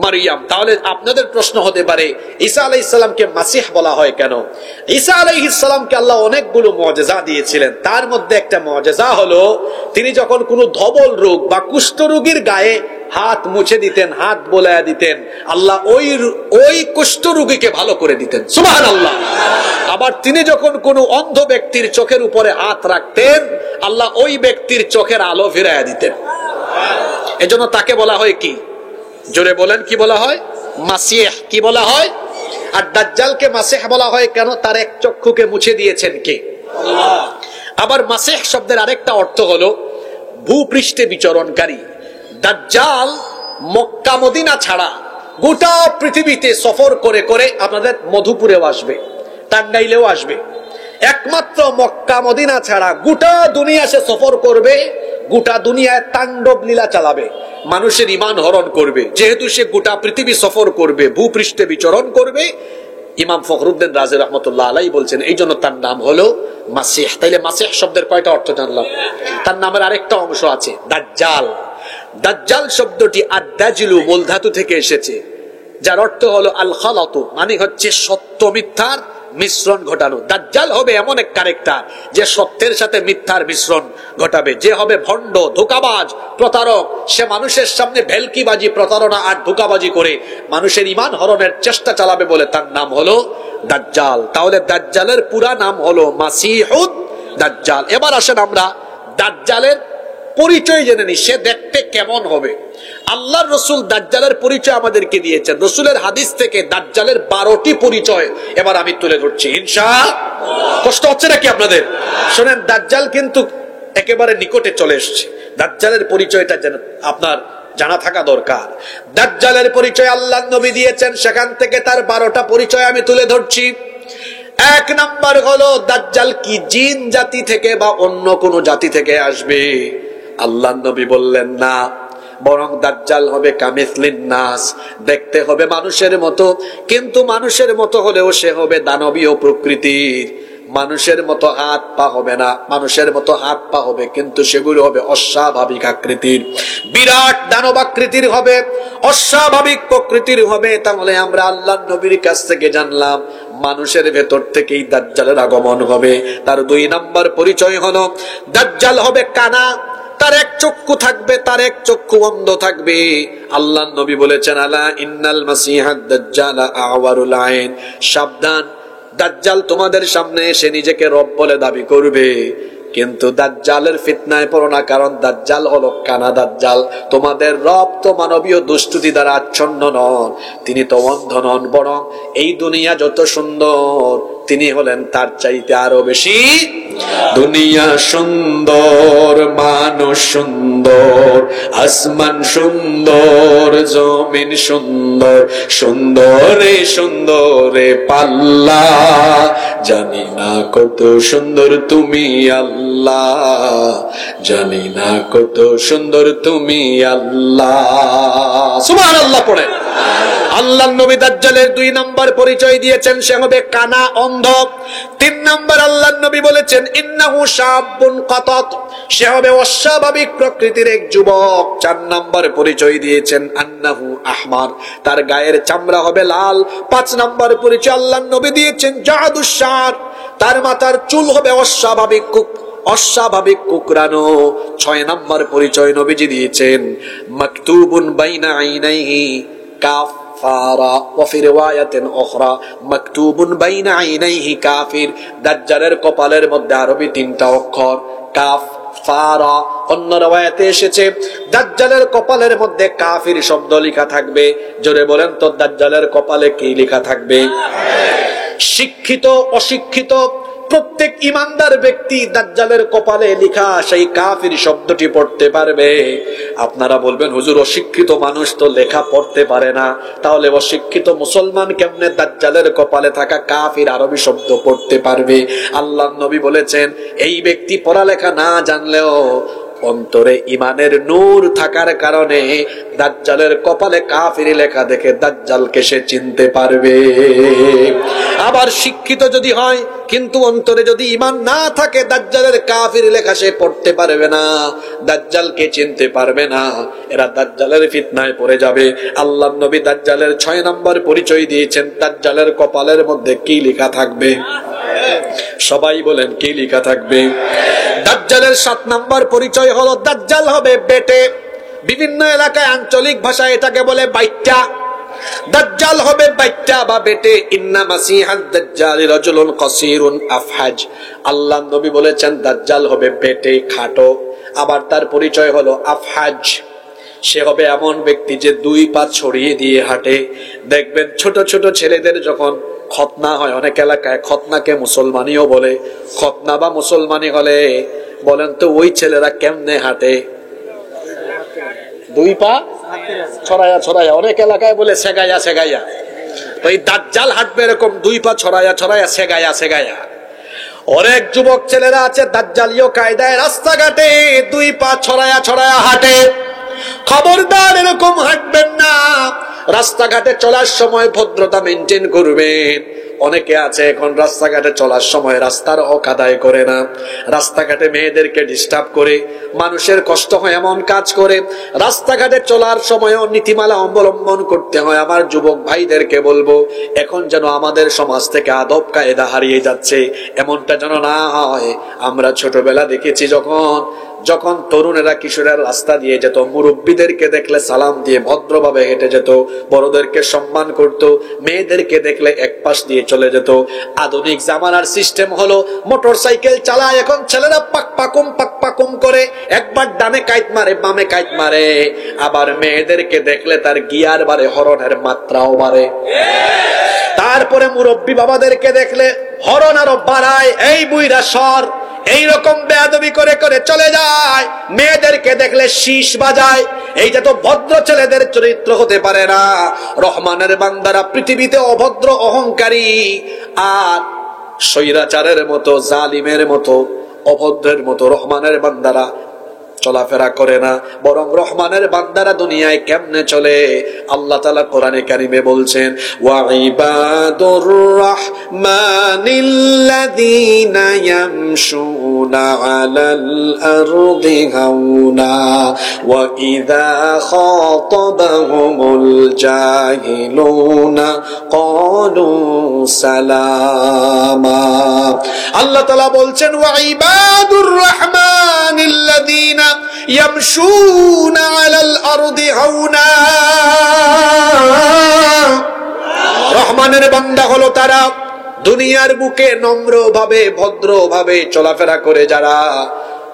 মারিয়াম। তাহলে আপনাদের প্রশ্ন হতে পারে ঈসা আলাইহিস সালামকে মাসিহ বলা হয় কেন? ঈসা আলাইহিস সালামকে আল্লাহ অনেকগুলো মুআজিজা দিয়েছিলেন। তার মধ্যে একটা মুআজিজা হলো তিনি যখন কোনো ধবল রোগ বা কুষ্ঠ রোগীর গায়ে হাত মুছে দিতেন, হাত বোলায়া দিতেন, আল্লাহ ওই কুষ্ঠ রোগীকে ভালো করে দিতেন। সুবহানাল্লাহ। আবার তিনি যখন কোনো অন্ধ ব্যক্তির চোখের উপরে হাত রাখতেন, আল্লাহ ওই ব্যক্তির চোখের আলো ফিরাইয়া দিতেন। এজন্য তাকে বলা হয় কি? জোরে বলেন, কি বলা হয়? মাসিহ। কি বলা হয়? আর দাজ্জালকে মাসিহ বলা হয় কেন? তার এক চক্ষুকে মুছে দিয়েছেন কে? আল্লাহ। আবার মাসিহ শব্দের আরেকটা অর্থ হলো ভূপৃষ্ঠে বিচরণকারী। দাজ্জাল মক্কা মদিনা ছাড়া গোটা পৃথিবীতে সফর করে করে আপনাদের মধুপুরেও আসবে, টাঙ্গাইলেও আসবে। একমাত্র মক্কা মদিনা ছাড়া গোটা দুনিয়া সে সফর করবে, গোটা দুনিয়ায় তাণ্ডব লীলা চালাবে, মানুষের ঈমান হরণ করবে। যেহেতু সে গোটা পৃথিবী সফর করবে, ভূপৃষ্ঠে বিচরণ করবে, ইমাম ফখরুদ্দিন রাজি রাহমাতুল্লাহ আলাইহি বলছেন এই জন্য তার নাম হলো মাসিহ। তাইলে মাসিহ শব্দের কয়টা অর্থ জানলাম? তার নামের আরেকটা অংশ আছে দাজ্জাল। দাজ্জাল শব্দটি আদ-দাজলু মূল ধাতু থেকে এসেছে, যার অর্থ হলো আল খালাতু, মানে হচ্ছে সত্য মিথ্যার মিশ্রণ ঘটানো। দাজ্জাল হবে এমন এক ক্যারেক্টার যে সত্যের সাথে মিথ্যার মিশ্রণ ঘটাবে, যে হবে ভণ্ড, ধোঁকাবাজ, প্রতারক। সে মানুষের সামনে ভেলকিবাজি, প্রতারণা আর ধোঁকাবাজি করে মানুষের ঈমান হরণের চেষ্টা চালাবে, বলে তার নাম হলো দাজ্জাল। তাহলে দাজ্জালের পুরা নাম হলো মাসিহুদ দাজ্জাল। এবার আসেন আমরা দাজ্জালের পরিচয় জেনে নি, সে দেখতে কেমন হবে। আল্লাহর রাসূল দাজ্জালের পরিচয় আমাদেরকে দিয়েছেন। রাসূলের হাদিস থেকে দাজ্জালের 12টি পরিচয় এবার আমি তুলে ধরছি ইনশাআল্লাহ। কষ্ট হচ্ছে নাকি আপনাদের? শুনেন, দাজ্জাল কিন্তু একেবারে নিকটে চলে এসেছে। দাজ্জালের পরিচয়টা যেন আপনার জানা থাকা দরকার। দাজ্জালের পরিচয় আল্লাহর নবী দিয়েছেন, সেখান থেকে তার 12টা পরিচয় আমি তুলে ধরছি। এক নাম্বার হলো দাজ্জাল কি জিন জাতি থেকে বা অন্য কোন জাতি থেকে আসবে? আল্লাহর নবী বললেন না, বরং দাজ্জাল হবে কামিসলিন নাস, দেখতে হবে মানুষের মতো, কিন্তু মানুষের মতো হলেও সে হবে দানবীয় প্রকৃতির। মানুষের মতো হাত পা হবে না, মানুষের মতো হাত পা হবে, কিন্তু সেগুলো হবে অস্বাভাবিক আকৃতির, বিরাট দানব আকৃতির হবে, অস্বাভাবিক প্রকৃতির হবে। তাহলে আমরা আল্লাহর নবীর কাছ থেকে জানলাম মানুষের ভেতর থেকেই দাজ্জালের আগমন হবে। তার 2 নাম্বার পরিচয় হলো দাজ্জাল হবে কানা, তার এক চক্ষু থাকবে, তার এক চক্ষু অন্ধ থাকবে। আল্লাহর নবী বলেছেন আলা ইন্নাল মাসিহাদ দাজ্জাল আওয়ারুল আইন, সাবধান, দাজ্জাল তোমাদের সামনে এসে নিজেকে রব বলে দাবি করবে, কিন্তু দাজ্জালের ফিতনায় পড়ো না, কারণ দাজ্জাল হলো কানা দাজ্জাল। তোমাদের রব তো মানবীয় দুষ্টুতি দ্বারা আচ্ছন্ন নন, তিনি তো অন্ধ নন, বরং এই দুনিয়া যত সুন্দর তিনি হলেন তার চাইতে আরো বেশি। দুনিয়া সুন্দর, মানুষ সুন্দর, আসমান সুন্দর, জমিন সুন্দর, সুন্দরে সুন্দরে পাল্লা, জানি না কত সুন্দর তুমি আল্লাহ, জানি না কত সুন্দর তুমি আল্লাহ। সুবহানাল্লাহ পড়ে। আল্লাহর নবী দাজ্জালের 2 নাম্বার পরিচয় দিয়েছেন, সে হবে কানা, অন্ধ। 3 নাম্বার আল্লাহর নবী বলেছেন ইন্নাহু শাবুন কাতাত, সে হবে অস্বাভাবিক প্রকৃতির এক যুবক। 4 নাম্বার পরিচয় দিয়েছেন আন্নাহু আহমার, তার গায়ের চামড়া হবে লাল। 5 নাম্বার পরিচয় আল্লাহর নবী দিয়েছেন জাদুস শার, তার মাথার চুল হবে অস্বাভাবিক কুকরানো। 6 নাম্বার পরিচয় নবীজি দিয়েছেন মাকতুবুন বাইনা আইনাইহি কাফারা ওয়া ফি রিওয়ায়াতিন উখরা মাকতুবুন বাইনা আইনাইহি কাফির। দাজ্জালের কপালের মধ্যে আরবি 3টা অক্ষর কাফ কাফারা। অন্য রাওয়ায়াতে এসেছে দাজ্জালের কপালের মধ্যে কাফির শব্দ লেখা থাকবে। জোরে বলেন তো দাজ্জালের কপালে কি লেখা থাকবে? শিক্ষিত অশিক্ষিত প্রত্যেক ইমানদার ব্যক্তি দাজ্জালের কপালে লেখা সেই কাফির শব্দটি পড়তে পারবে। আপনারা বলবেন হুজুর অশিক্ষিত মানুষ তো লেখা পড়তে পারে না, তাহলে অশিক্ষিত মুসলমান কেমনে দাজ্জালের কপালে থাকা কাফির আরবি শব্দ পড়তে পারবে? আল্লাহর নবী বলেছেন এই ব্যক্তি পড়ালেখা না জানলেও অন্তরে ইমানের নূর থাকার কারণে দাজ্জালের কপালে কাফির লেখা দেখে দাজ্জালকে সে চিনতে পারবে। আবার শিক্ষিত যদি হয় কিন্তু অন্তরে যদি ইমান না থাকে দাজ্জালের কাফির লেখা সে পড়তে পারবে না, দাজ্জালকে চিনতে পারবে না। এরা দাজ্জালের ফিতনায় পড়ে যাবে। আল্লাহর নবী দাজ্জালের 6 নম্বর পরিচয় দিয়েছেন। দাজ্জালের কপালের মধ্যে কি লেখা থাকবে? সবাই বলেন কি লেখা থাকবে? দাজ্জালের 7 নম্বর পরিচয় হলো দাজ্জাল হবে বেটে। বিভিন্ন এলাকায় আঞ্চলিক ভাষায় এটাকে বলে বাইটা। দাজ্জাল হবে বাইটা বা বেটে। ইন্না মাসিহাদ দাজ্জালি রাজুলুন কাসীরুন আফহাজ। আল্লাহর নবী বলেছেন দাজ্জাল হবে বেটে, খাটো। আবার তার পরিচয় হলো আফহাজ। সে হবে এমন ব্যক্তি যে 2 পা ছড়িয়ে দিয়ে হাঁটে। দেখবেন ছোট ছোট ছেলেদের যখন খতনা হয়, অনেক এলাকায় খতনাকে মুসলমানিও বলে। খতনা বা মুসলমানি হলে বলেন তো ওই ছেলেরা কেমনে হাঁটে? 2 পা ছড়ায়া ছড়ায়া, অনেক এলাকায় বলে সেগাইয়া সেগাইয়া। তো এই দাজ্জাল হাঁটবে এরকম 2 পা ছড়ায়া ছড়ায়া সেগাইয়া সেগাইয়া। অনেক যুবক ছেলেরা আছে দাজ্জালীয় কায়দায় রাস্তাঘাটে 2 পা ছড়ায়া ছড়ায়া হাঁটে। খবরদার এরকম হাঁটবেন না। রাস্তাঘাটে চলার সময় ভদ্রতা মেনটেন করবেন। অনেকে আছে এখন রাস্তাঘাটে চলার সময় রাস্তার হক আদায় করে না, রাস্তাঘাটে মেয়েদেরকে ডিস্টার্ব করে, মানুষের কষ্ট হয় এমন কাজ করে। রাস্তাঘাটে চলার সময়ও নীতিমালা অবলম্বন করতে হয়। আমার যুবক ভাইদেরকে বলবো এখন যেন আমাদের সমাজ থেকে আদব কায়দা হারিয়ে যাচ্ছে, এমনটা যেন না হয়। আমরা ছোটবেলা দেখেছি যখন তরুণেরা কিশোরের রাস্তা দিয়ে যেত, মুরব্বীদেরকে দেখলে সালাম দিয়ে ভদ্রভাবে হেঁটে যেত, বড়দেরকে সম্মান করত, মেয়েদেরকে দেখলে এক পাশ দিয়ে চলে যেত। আধুনিক জামানার সিস্টেম হলো মোটর সাইকেল চালায় এখন ছেলেরা পাক পাকুম করে, একবার ডানে কাইত মারে বামে কাইত মারে। আবার মেয়েদেরকে দেখলে তার গিয়ার বাড়ে, হরনের মাত্রাও বাড়ে। তারপরে মুরব্বী বাবাদেরকে দেখলে হরন আরো বাড়ায়, এই বুইরা সর, এইরকম বেয়াদবি করে করে চলে যায়। মেয়েদেরকে দেখলে শীষ বাজায়। এইটা তো ভদ্র ছেলেদের চরিত্র হতে পারে না। রহমানের বান্দারা পৃথিবীতে অভদ্র, অহংকারী আর স্বৈরাচারের মতো, জালিমের মতো, অভদ্রের মতো রহমানের বান্দারা চলাফেরা করে না। বরং রহমানের বান্দারা দুনিয়ায় কেমনে চলে আল্লাহ তাআলা কোরআনে কারিমে বলছেন, ওয়া ইবাদুর রাহমানিল্লাযীনা ইয়ামশুনা আলাল আরদি হাওনা ওয়া ইযা খাতাবাহুমুল জাহিলুনা ক্বালু সালামা। আল্লাহ তাআলা বলছেন, ওয়া ইবাদুর রাহমানিল্লাযীনা ইয়ামশুনা আলাল আরদি হাওনা। রহমানের বান্দা হলো তারা দুনিয়ার বুকে নম্রভাবে ভদ্রভাবে চলাফেরা করে যারা।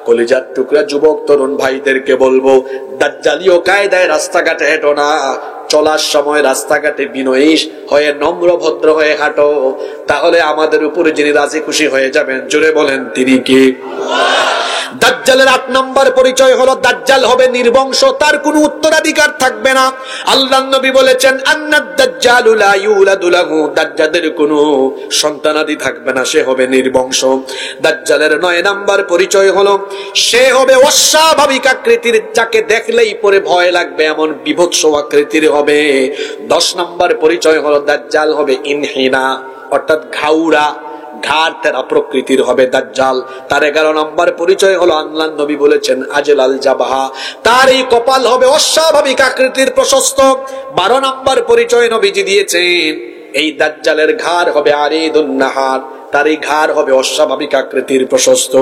কলিজার টুকরা যুবক তরুণ ভাইদেরকে বলবো দাজ্জালীয় কায়দায় রাস্তাঘাটে হেঁটো না। চলার সময় রাস্তাঘাটে বিনয়ী হয়ে নম্র ভদ্র হয়ে হাঁটো, তাহলে আমাদের উপরে যিনি রাজি খুশি হয়ে যাবেন। জোরে বলেন তিনি কি? দাজ্জালের 8 নম্বর পরিচয় হলো দাজ্জাল হবে নির্বংশ, তার কোনো উত্তরাধিকার থাকবে না। আল্লাহর নবী বলেছেন, আন্নাদ দাজ্জালু লা ইউলাদু লাহু, দাজ্জালের কোনো সন্তানাদি থাকবে না, সে হবে নির্বংশ। দাজ্জালের 9 নম্বর পরিচয় হলো সে হবে অস্বাভাবিক আকৃতির, যাকে দেখলেই পরে ভয় লাগবে এমন বিভৎস আকৃতির হবে। 10 নম্বর পরিচয় হলো দাজ্জাল হবে ইনহিনা, অর্থাৎ ঘাউড়া, ঘাড় তেরা প্রকৃতির হবে দাজ্জাল। তার 11 নম্বর পরিচয় হলো আল্লাহর নবী বলেছেন আজলাল জাবাহা, তার এই কপাল হবে অস্বাভাবিক আকৃতির প্রশস্ত। 12 নম্বর পরিচয় নবীজি দিয়েছেন এই দাজ্জালের ঘাড় হবে আরিদুন নাহার, তার এই ঘাড় হবে অস্বাভাবিক আকৃতির প্রশস্ত।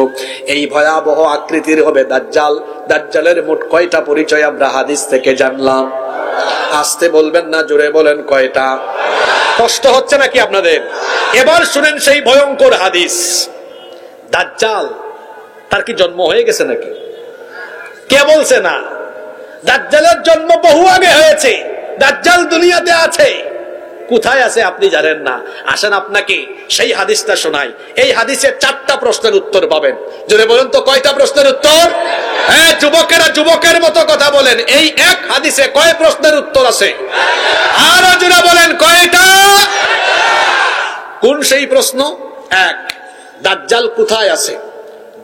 এই ভয়াবহ আকৃতির হবে দাজ্জাল। দাজ্জালের মোট কয়টা পরিচয় আমরা হাদিস থেকে জানলাম? আসতে বলবেন না, জোরে বলেন কয়টা? কষ্ট হচ্ছে নাকি আপনাদের? এবার শুনেন সেই ভয়ঙ্কর হাদিস। দাজ্জাল তার কি জন্ম হয়ে গেছে নাকি? কে বলছে না? দাজ্জালের জন্ম বহু আগে হয়েছে। দাজ্জাল দুনিয়াতে আছে, কোথায় আছে আপনি জানেন না। আসেন আপনাকে সেই হাদিসটা শোনাই। এই হাদিসে 4টা প্রশ্নের উত্তর পাবেন। জোরে বলেন তো কয়টা প্রশ্নের উত্তর? হ্যাঁ, যুবকেরা যুবকের মতো কথা বলেন। এই এক হাদিসে কয় প্রশ্নের উত্তর আছে? আরো জোরে বলেন কয়টা? কোন সেই প্রশ্ন? 1, দাজ্জাল কোথায় আছে?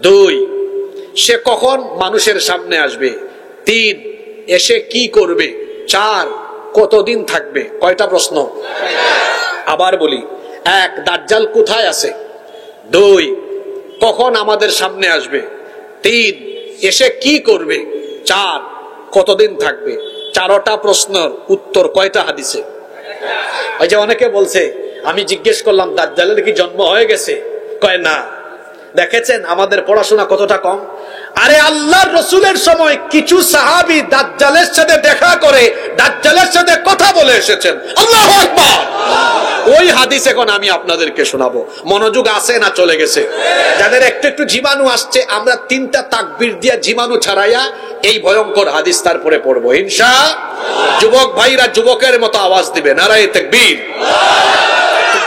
2, সে কখন মানুষের সামনে আসবে? 3, এসে কি করবে? 4, কতদিন থাকবে? কয়টা প্রশ্ন? আবার বলি, 1, দাজ্জাল কোথায় আছে? 2, কখন আমাদের সামনে আসবে? 3, এসে কি করবে? 4, কতদিন থাকবে? 4টা প্রশ্নের উত্তর কয়টা হাদিসে? ওই যে অনেকে বলছে, আমি জিজ্ঞেস করলাম দাজ্জালের কি জন্ম হয়ে গেছে? কয় না। দেখেছেন আমাদের পড়াশোনা কতটা কম। আরে আল্লাহর রাসূলের সময় কিছু সাহাবী দাজ্জালের সাথে দেখা করে দাজ্জালের সাথে কথা বলে এসেছেন। আল্লাহু আকবার। ওই হাদিস এখন আমি আপনাদেরকে শোনাবো। মনোযোগ আছে না চলে গেছে? যাদের একটু একটু জীবাণু আসছে, আমরা 3টা তাকবীর দিয়ে জীবাণু ছাড়াইয়া এই ভয়ঙ্কর হাদিস তারপরে পড়বো ইনশাআল্লাহ। যুবক ভাইরা যুবকের মতো আওয়াজ দিবে, নারায়ে তাকবীর।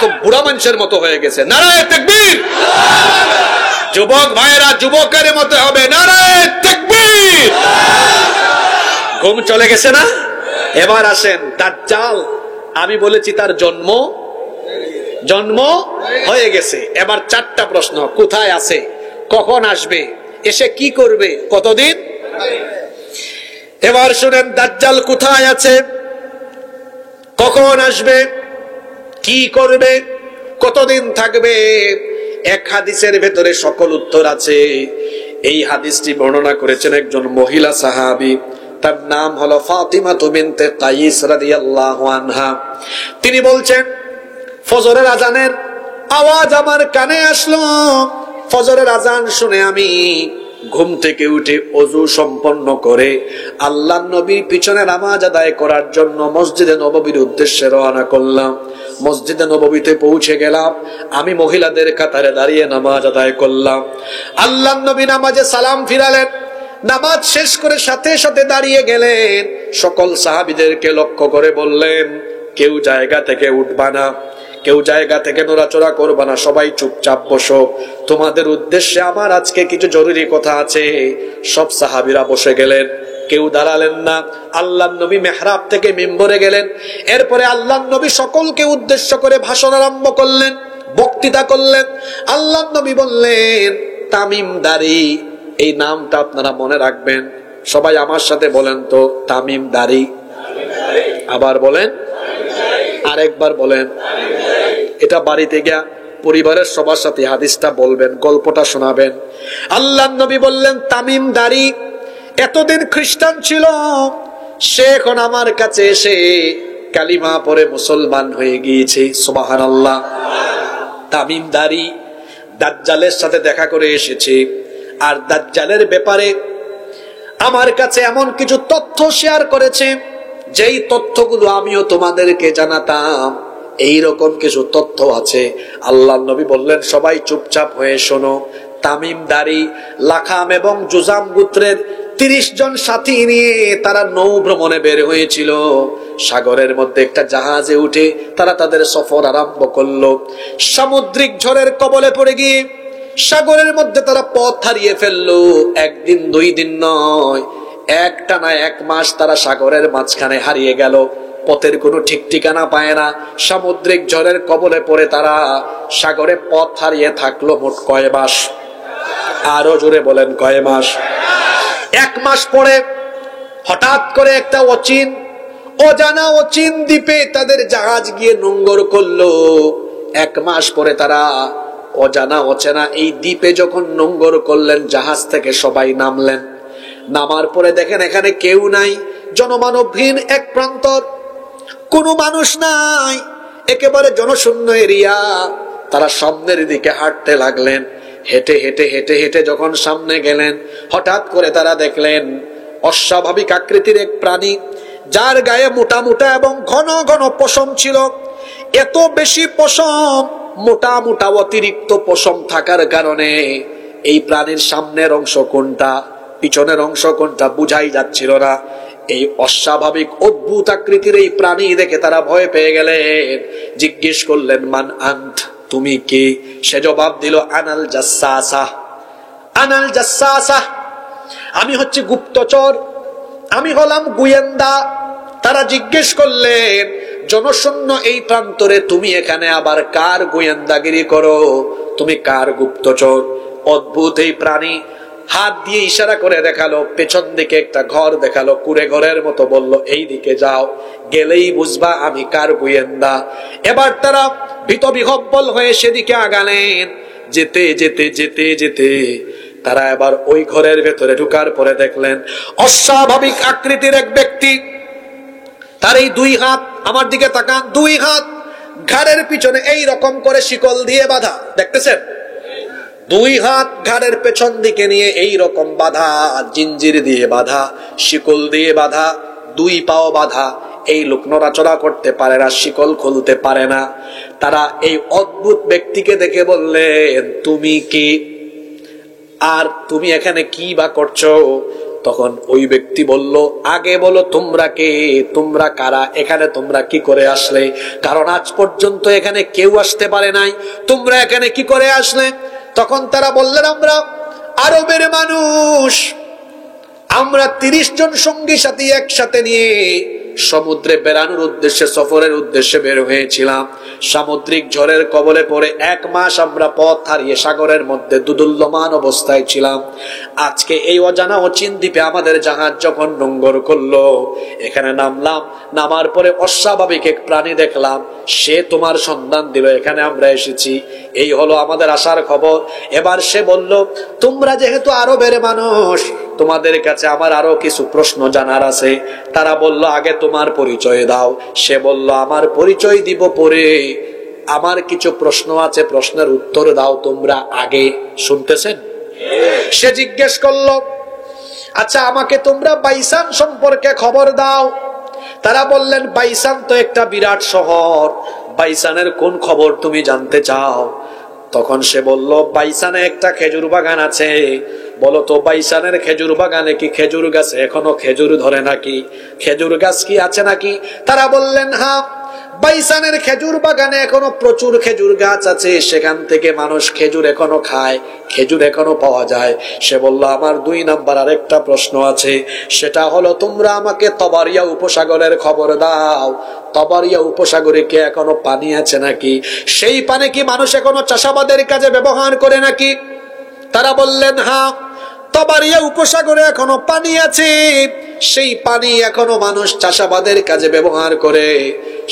তো বুড়া মানুষের মতো হয়ে গেছে, নারায়ে তাকবীর। যুবক ভাইরা যুবকের মতো হবে, নারায়ে তাকবীর। ঘুম চলে গেছে না? এবার আসেন, দাজ্জাল আমি বলেছি তার জন্ম হয়ে গেছে। এবার 4টা প্রশ্ন, কোথায় আছে, কখন আসবে, এসে কি করবে, কতদিন? এবার শুনেন, দাজ্জাল কোথায় আছে, কখন আসবে, কি করবে, কতদিন থাকবে? এক হাদিসের ভেতরে সকল উত্তর আছে। এই হাদিসটি বর্ণনা করেছেন একজন মহিলা সাহাবী, তার নাম হলো ফাতিমা বিনতে কাইস রাদিয়াল্লাহু আনহা। তিনি বলছেন, ফজরের আজানের আওয়াজ আমার কানে আসলো। ফজরের আজান শুনে আমি ঘুম থেকে উঠে ওযু সম্পন্ন করে আল্লাহর নবীর পিছনে নামাজ আদায় করার জন্য মসজিদে নববীর উদ্দেশ্যে রওনা করলাম। মসজিদে নববীতে পৌঁছে গেলাম। আমি মহিলাদের কাতারে দাঁড়িয়ে নামাজ আদায় করলাম। আল্লাহর নবী নামাজে সালাম ফিরালেন। নামাজ শেষ করে সাথে সাথে দাঁড়িয়ে গেলেন। সকল সাহাবীদেরকে লক্ষ্য করে বললেন, কেউ জায়গা থেকে উঠবা না, কেউ জায়গা থেকে নড়াচড়া করবা না, সবাই চুপচাপ বসো। তোমাদের উদ্দেশ্যে আমার আজকে কিছু জরুরি কথা আছে। সব সাহাবীরা বসে গেলেন, কেউ দাঁড়ালেন না। আল্লাহর নবী মেহরাব থেকে মিম্বরে গেলেন। এরপরে আল্লাহর নবী সকলকে উদ্দেশ্য করে ভাষণ আরম্ভ করলেন, বক্তৃতা করলেন। আল্লাহর নবী বললেন, তামিমদারি, এই নামটা আপনারা মনে রাখবেন। সবাই আমার সাথে বলেন তো, তামিমদারি। আবার বলেন, আরেকবার বলেন। এটা বাড়িতে গিয়া পরিবারের সবার সাথে হাদিসটা বলবেন, গল্পটা শোনাবেন। আল্লাহর নবী বললেন, তামিমদারি এতদিন খ্রিস্টান ছিল, সে এখন আমার কাছে এসে কালিমা পড়ে মুসলমান হয়ে গিয়েছে। সুবহানাল্লাহ। তামিমদারি দাজ্জালের সাথে দেখা করে এসেছে, আর দাজ্জালের ব্যাপারে আমার কাছে এমন কিছু তথ্য শেয়ার করেছে, যেই তথ্যগুলো আমিও তোমাদেরকে জানাতাম। এইরকম কিছু তথ্য আছে। আল্লাহর নবী বললেন, সবাই চুপচাপ হয়ে শোনো। তামিমদারি লাখাম এবং জুজাম গোত্রের 30 জন সাথী নিয়ে তারা নৌ ভ্রমণে বের হয়েছিল। সাগরের মধ্যে একটা জাহাজে উঠে তারা তাদের সফর আরম্ভ করলো। সামুদ্রিক ঝড়ের কবলে পড়ে গিয়ে সাগরের মধ্যে তারা পথ হারিয়ে ফেললো। 1 দিন 2 দিন নয়, একটানা 1 মাস তারা সাগরের মাঝখানে হারিয়ে গেল। পথের কোনো ঠিক ঠিকানা পায় না। সামুদ্রিক ঝড়ের কবলে পড়ে তারা সাগরে পথ হারিয়ে থাকলো মোট কয় মাস? আরো জোরে বলেন, কয় মাস? 1 মাস পরে হঠাৎ করে একটা অজানা অচিন দ্বীপে তাদের জাহাজ গিয়ে নোঙ্গর করলো। 1 মাস পরে তারা অজানা অচেনা এই দ্বীপে যখন নোঙ্গর করলেন, জাহাজ থেকে সবাই নামলেন। নামার পরে দেখেন এখানে কেউ নাই, জনমানবহীন এক প্রান্তর, কোনো মানুষ নাই, একেবারে জনশূন্য এরিয়া। তারা সামনের দিকে হাঁটতে লাগলেন। হেঁটে হেঁটে হেঁটে হেঁটে যখন সামনে গেলেন, হঠাৎ করে তারা দেখলেন অস্বাভাবিক আকৃতির এক প্রাণী, যার গায়ে মোটা মোটা এবং ঘন ঘন পশম ছিল। এত বেশি পশম, মোটা মোটা অতিরিক্ত পশম থাকার কারণে এই প্রাণীর সামনের অংশ কোনটা, পিছনের অংশ কোনটা বুঝাই যাচ্ছিল না। এই অস্বাভাবিক অদ্ভুত আকৃতির এই প্রাণী দেখে তারা ভয় পেয়ে গেলেন। জিজ্ঞেস করলেন, মান আন্ত, তুমি কি? সে জবাব দিল, আনাল জাসসাসা, আনাল জাসসাসা, আমি হচ্ছে গুপ্তচর, আমি হলাম গোয়েন্দা। তারা জিজ্ঞেস করলেন, জনশূন্য এই প্রান্তরে তুমি এখানে আবার কার গোয়েন্দাগিরি করো? তুমি কার গুপ্তচর? অদ্ভুত এই প্রাণী হাত দিয়ে ইশারা করে দেখালো, পেছন দিকে একটা ঘর দেখালো, কুড়ে ঘরের মতো, বলল এই দিকে যাও, গেলেই বুঝবা আমি কার গোয়েন্দা। এবার তারা ভীত বিহব্বল হয়ে সেদিকে আগালেন। যেতে যেতে যেতে যেতে তারা এবার ওই ঘরের ভেতরে ঢুকার পরে দেখলেন অস্বাভাবিক আকৃতির এক ব্যক্তি। তার এই দুই হাত, আমার দিকে তাকান, দুই হাত ঘাড়ের পিছনে এই রকম করে শিকল দিয়ে বাঁধা, দেখতেছেন? দুই হাত ঘাড়ের পেছন দিকে নিয়ে এই রকম বাঁধা, জিঞ্জির দিয়ে বাঁধা, শিকল দিয়ে বাঁধা, দুই পাও বাঁধা। এই লোক নড়াচড়া করতে পারে না, শিকল খুলতে পারে না। তারা এই অদ্ভুত ব্যক্তিকে দেখে বললেন, তুমি কি? আর তুমি এখানে কি বা করছো? তখন ওই ব্যক্তি বলল, আগে বলো তোমরা কে, তোমরা কারা, এখানে তোমরা কি করে আসলে? কারণ আজ পর্যন্ত এখানে কেউ আসতে পারে নাই, তোমরা এখানে কি করে আসলে? তখন তারা বললেন, আমরা আরবের মানুষ, আমরা 30 জন সঙ্গী সাথী একসাথে নিয়ে সমুদ্রে বেড়ানোর উদ্দেশ্যে, সফরের উদ্দেশ্যে বের হয়েছিলাম। সামুদ্রিক ঝড়ের কবলে পড়ে 1 মাস আমরা পথ হারিয়ে সাগরের মধ্যে দুদুল্যমান অবস্থায় ছিলাম। আজকে এই অজানা অচিন দ্বীপে আমাদের জাহাজ যখন নোঙ্গর করলো, এখানে নামলাম। নামার পরে অস্বাভাবিক এক প্রাণী দেখলাম, সে তোমার সন্ধান দিল, এখানে আমরা এসেছি, এই হলো আমাদের আসার খবর। এবার সে বলল, তোমরা যেহেতু আরবের মানুষ, তোমাদের কাছে আমার আরো কিছু প্রশ্ন জানার আছে। তারা বলল, আগে তোমার পরিচয় দাও। সে বলল, আমার পরিচয় দিব পরে, আমার কিছু প্রশ্ন আছে, প্রশ্নের উত্তর দাও তোমরা আগে। শুনতেছেন? সে জিজ্ঞেস করলো, আচ্ছা আমাকে তোমরা বাইসান সম্পর্কে খবর দাও। তারা বললেন, বাইসান তো একটা বিরাট শহর, বাইসানের কোন খবর তুমি জানতে চাও? তখন সে বলল, বাইসানে একটা খেজুর বাগান আছে, বলো তো বাইসানের খেজুর বাগানে কি খেজুর গাছে এখনো খেজুর ধরে নাকি, খেজুর গাছ কি আছে নাকি? তারা বললেন, হ্যাঁ, বাইসানের খেজুর বাগানে এখনো প্রচুর খেজুর গাছ আছে, সেখান থেকে মানুষ খেজুর এখনো খায়, খেজুর এখনো পাওয়া যায়। সে বলল, আমার 2 নাম্বার আরেকটা প্রশ্ন আছে, সেটা হলো তোমরা আমাকে তবারিয়া উপসাগরের খবর দাও। তবারিয়া উপসাগরে কি এখনো পানি আছে নাকি? সেই পানি কি মানুষ এখনো চাষাবাদের কাজে ব্যবহার করে নাকি? তারা বললেন, হ্যাঁ, তবারিয়া উপসাগরে এখনো পানি আছে, সেই পানি এখনো মানুষ চাষাবাদের কাজে ব্যবহার করে।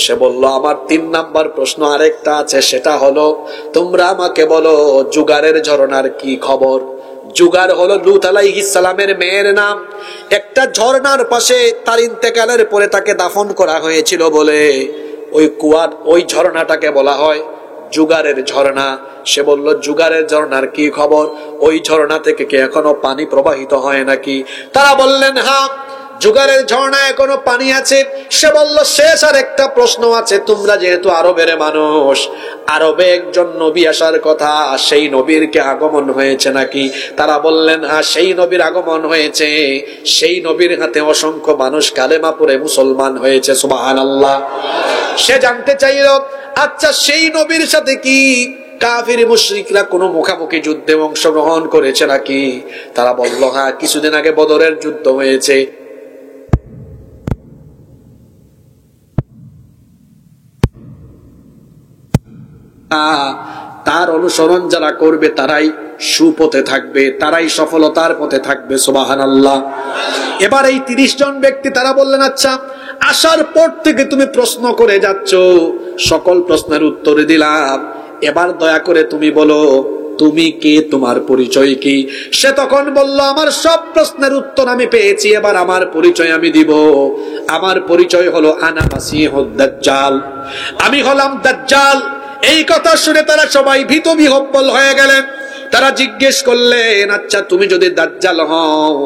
সে বলল, আমার 3 নাম্বার প্রশ্ন আরেকটা আছে, সেটা হলো তোমরা আমাকে বলো জুগারের ঝর্ণার কি খবর। জুগার হলো লূত আলাইহিস সালামের মেয়ের নাম। একটা ঝর্ণার পাশে তার ইন্তেকালের পরে তাকে দাফন করা হয়েছিল বলে ওই কুয়ার, ওই ঝর্ণাটাকে বলা হয় জুগারের ঝর্ণা। সে বলল, জুগারের ঝর্ণার কি খবর? ওই ঝর্ণা থেকে কি এখনো পানি প্রবাহিত হয় নাকি? তারা বললেন, হ্যাঁ, জুগারের ঝর্ণা এখনো পানি আছে। সে বলল, শেষ আর একটা প্রশ্ন আছে, তোমরা যেহেতু আরবের মানুষ, আরবে একজন নবী আসার কথা, সেই নবীর কি আগমন হয়েছে নাকি? তারা বললেন, হ্যাঁ, সেই নবীর আগমন হয়েছে, সেই নবীর হাতে অসংখ্য মানুষ কালেমা পড়ে মুসলমান হয়েছে, সুবহানাল্লাহ। সে জানতে চাইল, আচ্ছা সেই নবীর সাথে কি কাফির মুশরিকরা কোনো মুখামুখি যুদ্ধে অংশগ্রহণ করেছে নাকি? তারা বলল, হ্যাঁ, কিছুদিন আগে বদরের যুদ্ধ হয়েছে। তার অনুসরণ যারা করবে তারাই সুপথে থাকবে, তারাই সফলতার পথে থাকবে, সুবহানাল্লাহ। এবার এই 30 জন ব্যক্তি তারা বললেন, আচ্ছা আসার পর থেকে তুমি প্রশ্ন করে যাচ্ছ, সকল প্রশ্নের উত্তর দিলাম, এবার দয়া করে তুমি বলো তুমি কে, তোমার পরিচয় কি? সে তখন বলল, আমার সব প্রশ্নের উত্তর আমি পেয়েছি, এবার আমার পরিচয় আমি দিব। আমার পরিচয় হলো আনা মাসিহুদ দাজ্জাল, আমি হলাম দাজ্জাল। এই কথা শুনে তারা সবাই ভীত বিহ্বল হয়ে গেলেন। তারা জিজ্ঞেস করলেন, আচ্ছা তুমি যদি দাজ্জাল হও,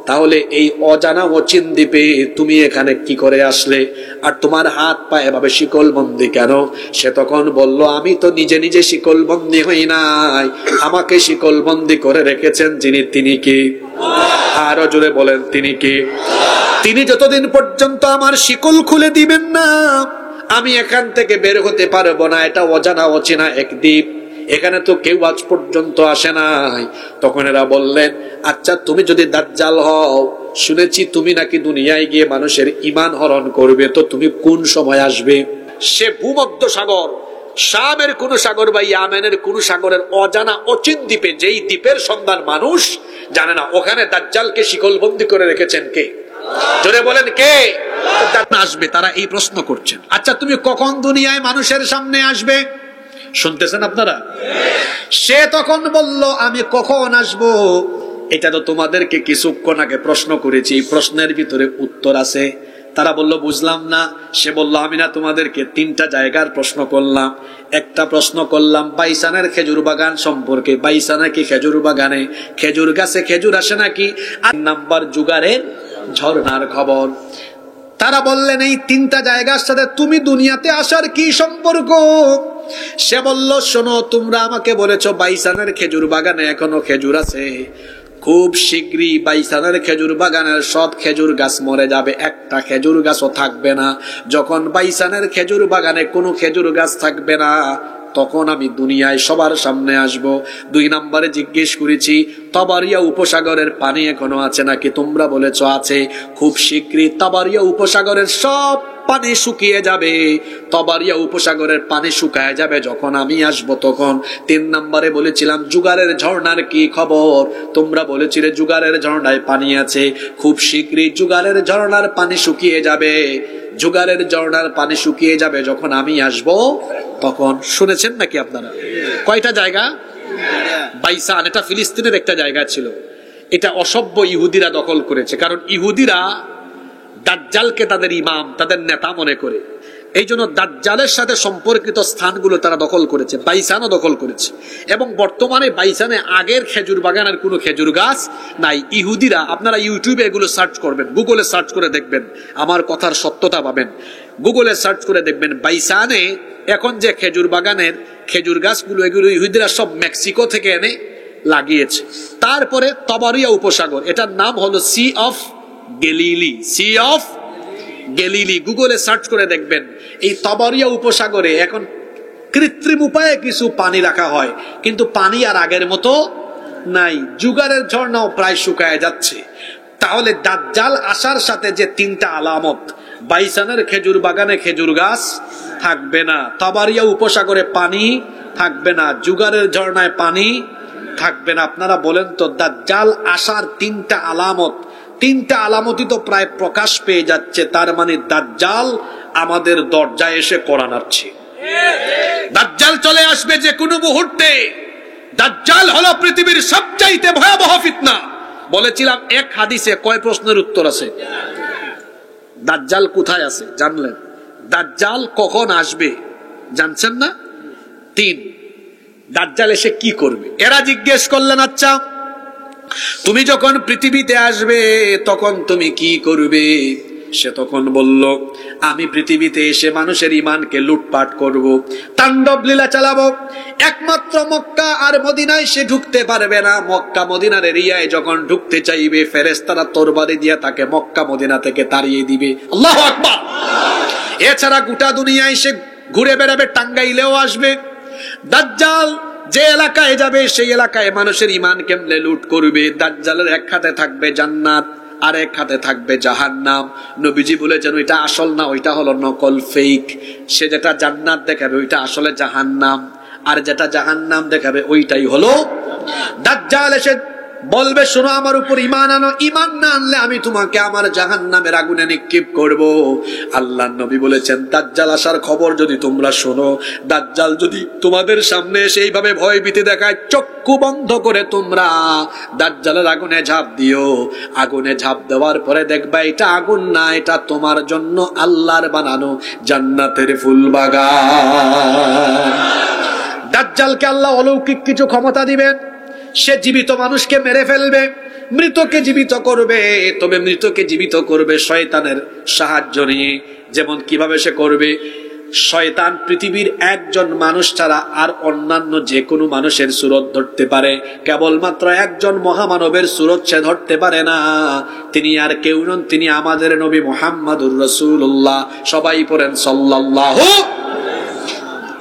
তাহলে এই অজানা অচিন দ্বীপে তুমি এখানে কি করে আসলে, আর তোমার হাত পা এভাবে শিকলবন্দি কেন? সে তখন বলল, আমি তো নিজে নিজে শিকলবন্দি হই নাই, আমাকে শিকলবন্দি করে রেখেছেন যিনি, তিনি কি? আরো জোরে বলেন, তিনি কি? তিনি যতদিন পর্যন্ত আমার শিকল খুলে দিবেন না, আমি এখান থেকে বের হতে পারবো না। এটা অজানা অচেনা এক দ্বীপ, এখানে তো কেউ আজ পর্যন্ত আসে নাই। তখন এরা বললেন, আচ্ছা তুমি যদি দাজ্জাল হও, শুনেছি তুমি নাকি দুনিয়ায় গিয়ে মানুষের ঈমান হরণ করবে, তো তুমি কোন সময় আসবে? সে ভূমধ্য সাগর, শামের কোন সাগর বা ইয়ামেনের কোন সাগরের অজানা অচিন দ্বীপে, যেই দ্বীপের সন্ধান মানুষ জানে না, ওখানে দাজ্জালকে শিকলবন্দি করে রেখেছেন কে? জোরে বলেন কে? আসবে, তারা এই প্রশ্ন করছেন। আচ্ছা তুমি কখন দুনিয়ায় মানুষের সামনে আসবে? শুনতেছেন আপনারা? সে তখন বলল, আমি কখন আসব এটা তো তোমাদেরকে কিছুক্ষণ আগে প্রশ্ন করেছি, প্রশ্নের ভিতরে উত্তর আছে। তারা বলল, বুঝলাম না। সে বলল, আমি না তোমাদেরকে 3টা জায়গার প্রশ্ন করলাম। একটা প্রশ্ন করলাম বাইসানের খেজুর বাগান সম্পর্কে, বাইসানা কি খেজুর বাগানে খেজুর গাছে খেজুর আসে নাকি? আর নাম্বার জুগারের ঝর্ণার খবর। তারা বললেন, এই 3টা জায়গার সাথে তুমি দুনিয়াতে আসার কি সম্পর্ক? সে বলল, শোনো, তোমরা আমাকে বলেছো বাইসানের খেজুর বাগানে এখনো খেজুর আছে, খুব শীঘ্রই বাইসানের খেজুর বাগানের সব খেজুর গাছ মরে যাবে, একটা খেজুর গাছও থাকবে না। যখন বাইসানের খেজুর বাগানে কোনো খেজুর গাছ থাকবে না, তখন আমি দুনিয়ায় সবার সামনে আসব। 2 নম্বরে জিজ্ঞেস করেছি, তাবারিয়া উপসাগরের পানি এখনো আছে নাকি? তোমরা বলেছো আছে। খুব শীঘ্রই তাবারিয়া উপসাগরের সব পানি শুকিয়ে যাবে, তাবারিয়া উপসাগরের পানি শুকায় যাবে যখন আমি আসব তখন। 3 নম্বরে বলেছিলাম জুগারের ঝর্ণার কি খবর? তোমরা বলেছিলে জুগারের ঝর্ণায় পানি আছে, খুব শীঘ্রই জুগারের ঝর্ণার পানি শুকিয়ে যাবে, জুগারের ঝর্ণার পানি শুকিয়ে যাবে যখন আমি আসব তখন। শুনেছেন নাকি আপনারা? কয়টা জায়গা? বাইসান, এটা ফিলিস্তিনের একটা জায়গা ছিল। এটা অসভ্য ইহুদিরা দখল করেছে, কারণ ইহুদিরা দাজ্জালকে তাদের ইমাম, তাদের নেতা মনে করে। এই জন্য দাজ্জালের সাথে সম্পর্কিত স্থানগুলো তারা দখল করেছে, বাইসানও দখল করেছে। এবং বর্তমানে বাইসানে আগের খেজুর বাগানের কোনো খেজুর গাছ নাই। ইহুদিরা, আপনারা ইউটিউবে এগুলো সার্চ করবেন, গুগলে সার্চ করে দেখবেন, আমার কথার সত্যতা পাবেন। গুগলে সার্চ করে দেখবেন, বাইসানে এখন যে খেজুর বাগানের খেজুর গাছগুলো, এগুলো ইহুদিরা সব মেক্সিকো থেকে এনে লাগিয়েছে। তারপরে তাবারিয়া উপসাগর, এটার নাম হলো sea of Galilee, sea of Galilee. গুগলে সার্চ করে দেখবেন, এই তাবারিয়া উপসাগরে এখন কৃত্রিম উপায়ে কিছু পানি রাখা হয়, কিন্তু পানি আর আগের মতো নাই। জুগারের ঝর্ণাও প্রায় শুকায় যাচ্ছে। তাহলে দাজ্জাল আসার সাথে যে 3টা আলামত, বাইসানের খেজুর বাগানে খেজুর গাছ থাকবে না, তাবারিয়া উপসাগরে পানি থাকবে না, জুগারের ঝর্ণায় পানি থাকবে না। আপনারা বলেন তো, দাজ্জাল আসার 3টা আলামত, 3টা আলামতই তো প্রায় প্রকাশ পেয়ে যাচ্ছে। তার মানে দাজ্জাল আমাদের দরজায় এসে কোরআন আসছে। দাজ্জাল চলে আসবে যে কোনো মুহূর্তে। দাজ্জাল হলো পৃথিবীর সবচাইতে ভয়াবহ ফিতনা। বলেছিলাম এক হাদিসে কয় প্রশ্নের উত্তর আছে। দাজ্জাল কোথায় আছে জানলেন? দাজ্জাল কখন আসবে জানছেন না? 3, দাজ্জাল এসে কি করবে? এরা জিজ্ঞেস করলেন, আচ্ছা তুমি যখন পৃথিবীতে আসবে তখন তুমি কি করবে? সে তখন বলল, আমি পৃথিবীতে এসে মানুষের ঈমানকে লুটপাট করব, তাণ্ডব লীলা চালাবো। একমাত্র মক্কা আর মদিনায় সে ঢুকতে পারবে না। মক্কা মদিনার এরিয়ায় যখন ঢুকতে চাইবে, ফেরেশতারা তরবারি দিয়ে তাকে মক্কা মদিনা থেকে তাড়িয়ে দিবে। আল্লাহু আকবার। এছাড়া গোটা দুনিয়ায় সে ঘুরে বেড়াবে, টাঙ্গাইলেও আসবে। দাজ্জাল যে এলাকায় যাবে সেই এলাকায় মানুষের ঈমান কেমনে লুট করবে। দাজ্জালের এক হাতে থাকবে জান্নাত, আর এক হাতে থাকবে জাহান্নাম। নবীজি বলেছেন, ওইটা আসল না, ওইটা হলো নকল, ফেক। সে যেটা জান্নাত দেখাবে ওইটা আসলে জাহান্নাম, আর যেটা জাহান্নাম দেখাবে ওইটাই হলো। দাজ্জাল এসে বলবে, শোনো, আমার উপর ঈমান আনো, ঈমান না আনলে আমি তোমাকে আমার জাহান্নামের আগুনে নিক্ষেপ করব। আল্লাহর নবী বলেছেন, দাজ্জাল আসার খবর যদি তোমরা শোনো, দাজ্জাল যদি তোমাদের সামনে এসে এইভাবে ভয় ভীতি দেখায়, চক্ষু বন্ধ করে তোমরা দাজ্জালের আগুনে ঝাঁপ দিও। আগুনে ঝাঁপ দেওয়ার পরে দেখবা এটা আগুন না, এটা তোমার জন্য আল্লাহর বানানো জান্নাতের ফুল বাগান। দাজ্জালকে আল্লাহ অলৌকিক কিছু ক্ষমতা দিবেন। সে জীবিত মানুষকে মেরে ফেলবে, মৃতকে জীবিত করবে, তবে মৃতকে জীবিত করবে শয়তানের সাহায্য নিয়ে। যেমন কিভাবে সে করবে? শয়তান পৃথিবীর একজন মানুষ ছাড়া আর অন্যান্য যে কোনো মানুষের সুরত ধরতে পারে, কেবলমাত্র একজন মহামানবের সুরত সে ধরতে পারে না। তিনি আর কেউ নন, তিনি আমাদের নবী মুহাম্মাদুর রাসূলুল্লাহ। সবাই পড়েন সাল্লাল্লাহু।